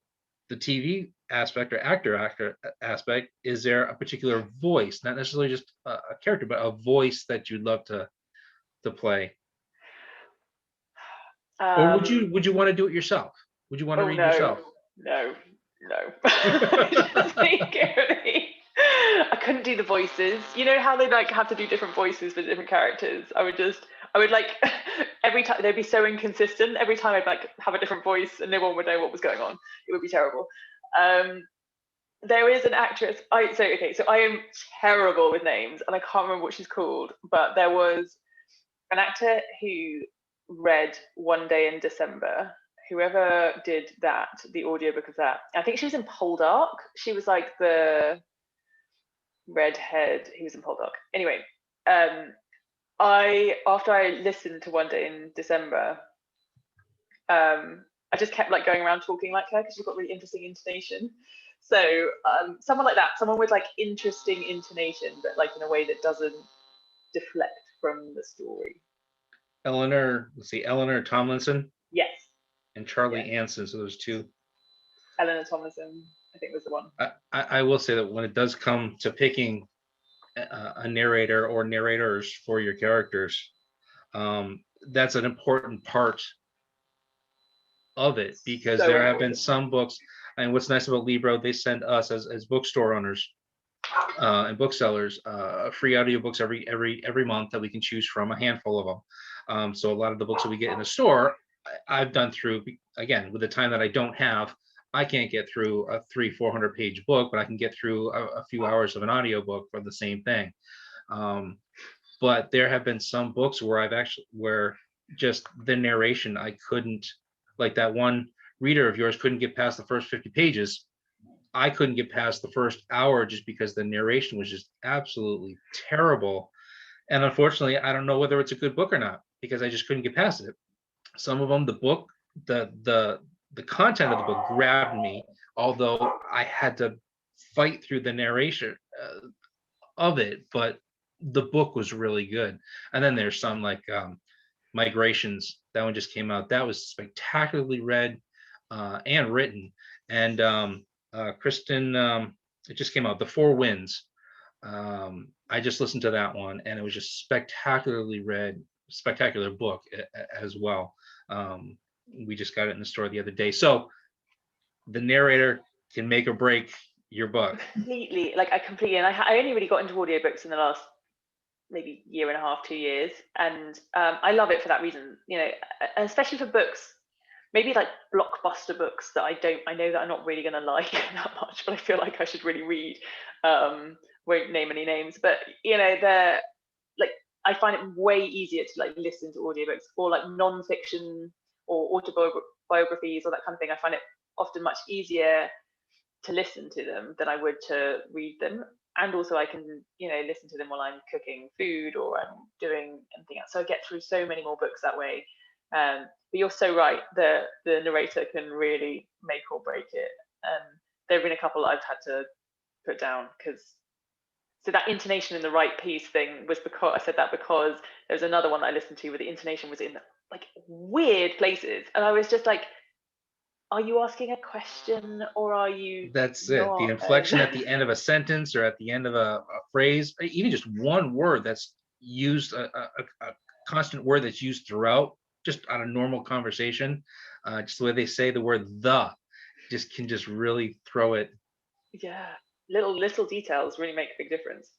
TV aspect or actor aspect, is there a particular voice, not necessarily just a character, but a voice that you'd love to play? Or would you want to do it yourself? Would you want to read yourself? No. I couldn't do the voices. You know how they have to do different voices for different characters? I would like every time they'd be so inconsistent. Every time I'd have a different voice and no one would know what was going on. It would be terrible. There is an actress. So I am terrible with names and I can't remember what she's called, but there was an actor who read One Day in December. Whoever did that, the audiobook of that, I think she was in Poldark. She was like the redhead who was in Poldark. Anyway, after I listened to One Day in December, I just kept going around talking like her because she's got really interesting intonation. So someone like that, someone with interesting intonation, but in a way that doesn't deflect from the story. Eleanor Tomlinson. Yes. and Charlie Anson. So there's two. Eleanor Tomlinson, I think, was the one. I will say that when it does come to picking a narrator or narrators for your characters, that's an important part of it, because So there have been important. some books, and what's nice about Libro, they send us as bookstore owners and booksellers free audiobooks every month that we can choose from, a handful of them. So a lot of the books that we get in the store, I've done through, again, with the time that I don't have, I can't get through a 300-400 page book, but I can get through a few hours of an audiobook for the same thing. But there have been some books where just the narration, I couldn't, like that one reader of yours couldn't get past the first 50 pages. I couldn't get past the first hour just because the narration was just absolutely terrible. And unfortunately, I don't know whether it's a good book or not, because I just couldn't get past it. Some of them, the content of the book grabbed me, although I had to fight through the narration of it, but the book was really good. And then there's some like Migrations, that one just came out. That was spectacularly read and written. And Kristen, it just came out, The Four Winds. I just listened to that one, and it was just spectacularly read, spectacular book as well. We just got it in the store the other day. So the narrator can make or break your book. Completely, like I completely, and I only really got into audiobooks in the last maybe year and a half, 2 years, and I love it for that reason, you know, especially for books, maybe like blockbuster books that I know that I'm not really going to like that much, but I feel like I should really read. Won't name any names, but you know, they're like, I find it way easier to like listen to audiobooks, or like non-fiction or autobiographies or that kind of thing. I find it often much easier to listen to them than I would to read them. And also I can, you know, listen to them while I'm cooking food or I'm doing anything else. So I get through so many more books that way. But you're so right, the narrator can really make or break it. There have been a couple I've had to put down, because so that intonation in the right piece thing was because I said that because there was another one that I listened to where the intonation was in like weird places, and I was just like, are you asking a question or are you That's it. not? The inflection at the end of a sentence or at the end of a phrase, even just one word that's used, a constant word that's used throughout, just on a normal conversation, just the way they say the word "the," just can just really throw it. Yeah, little details really make a big difference.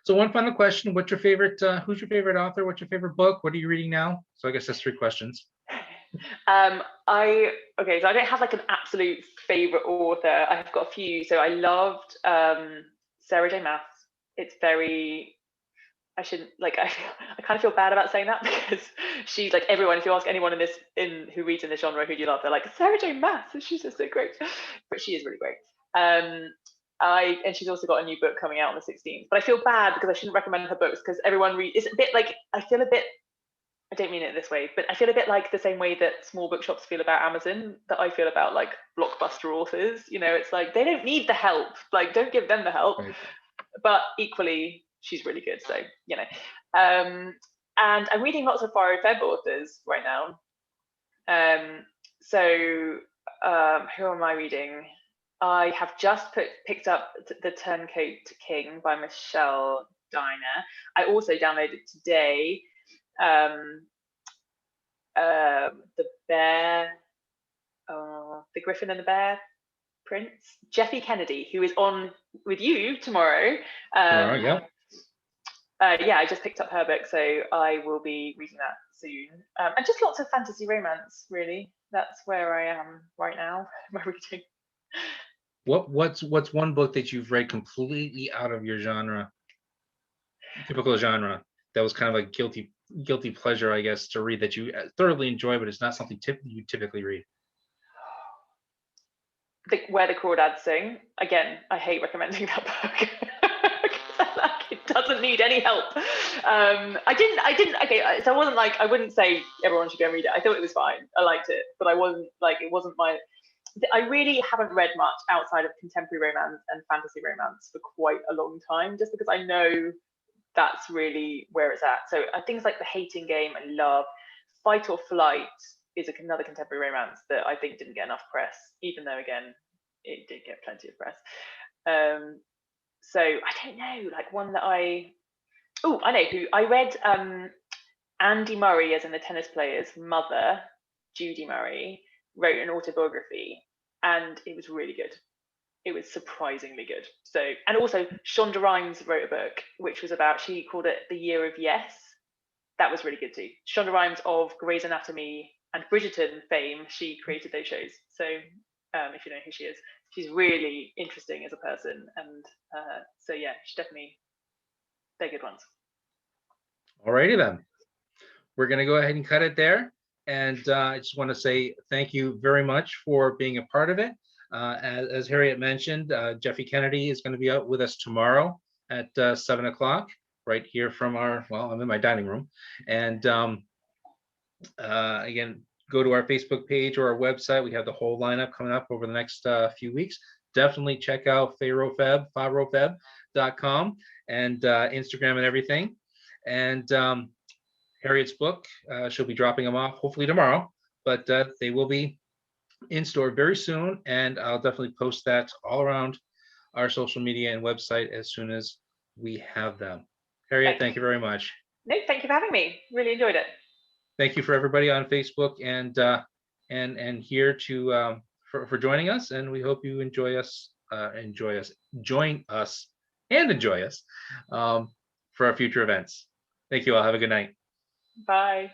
So one final question: what's your favorite? Who's your favorite author? What's your favorite book? What are you reading now? So I guess that's 3 questions. So I don't have like an absolute favorite author. I've got a few. So I loved Sarah J. Maas. It's very, I shouldn't like, I kind of feel bad about saying that, because she's like, everyone, if you ask anyone who reads in this genre, who do you love, they're like, Sarah J. Maas, she's just so great. But she is really great. And she's also got a new book coming out on the 16th. But I feel bad because I shouldn't recommend her books, because everyone it's a bit like, I don't mean it this way, but I feel a bit like the same way that small bookshops feel about Amazon, that I feel about like blockbuster authors. You know, it's like, they don't need the help. Like, don't give them the help. Right. But equally, she's really good. So, you know. And I'm reading lots of Faro Feb authors right now. Who am I reading? I have just picked up The Turncoat King by Michelle Diner. I also downloaded today the bear, the Griffin and the Bear Prince, Jeffy Kennedy, who is on with you tomorrow. Yeah, I just picked up her book, so I will be reading that soon. And just lots of fantasy romance, really. That's where I am right now, my reading. What's one book that you've read completely out of your typical genre, that was kind of a guilty pleasure, I guess, to read, that you thoroughly enjoy, but it's not something you typically read? Where the Crawdads Sing. Again, I hate recommending that book. It doesn't need any help. I didn't. Okay, so I wasn't like, I wouldn't say everyone should go and read it. I thought it was fine. I liked it, but I wasn't like, it wasn't my. I really haven't read much outside of contemporary romance and fantasy romance for quite a long time, just because I know that's really where it's at. So things like The Hating Game, I love. Fight or Flight, is another contemporary romance that I think didn't get enough press, even though again it did get plenty of press. So I don't know, like one that I know who I read. Andy Murray, as in the tennis player's mother, Judy Murray, wrote an autobiography, and it was really good. It was surprisingly good. So, and also Shonda Rhimes wrote a book, which was about, she called it The Year of Yes. That was really good too. Shonda Rhimes of Grey's Anatomy and Bridgerton fame, she created those shows. So if you know who she is, she's really interesting as a person. And so yeah, she's definitely, they're good ones. Alrighty then. We're going to go ahead and cut it there. And I just want to say thank you very much for being a part of it. As Harriet mentioned, Jeffy Kennedy is going to be out with us tomorrow at 7 o'clock, right here from our, well, I'm in my dining room. And again, go to our Facebook page or our website. We have the whole lineup coming up over the next few weeks. Definitely check out farofeb.com and Instagram and everything. And Harriet's book, she'll be dropping them off hopefully tomorrow, but they will be in store very soon, and I'll definitely post that all around our social media and website as soon as we have them. Harriet, thank you very much. No, thank you for having me. Really enjoyed it. Thank you for everybody on Facebook and here to for joining us, and we hope you join us and enjoy us for our future events. Thank you all. Have a good night. Bye.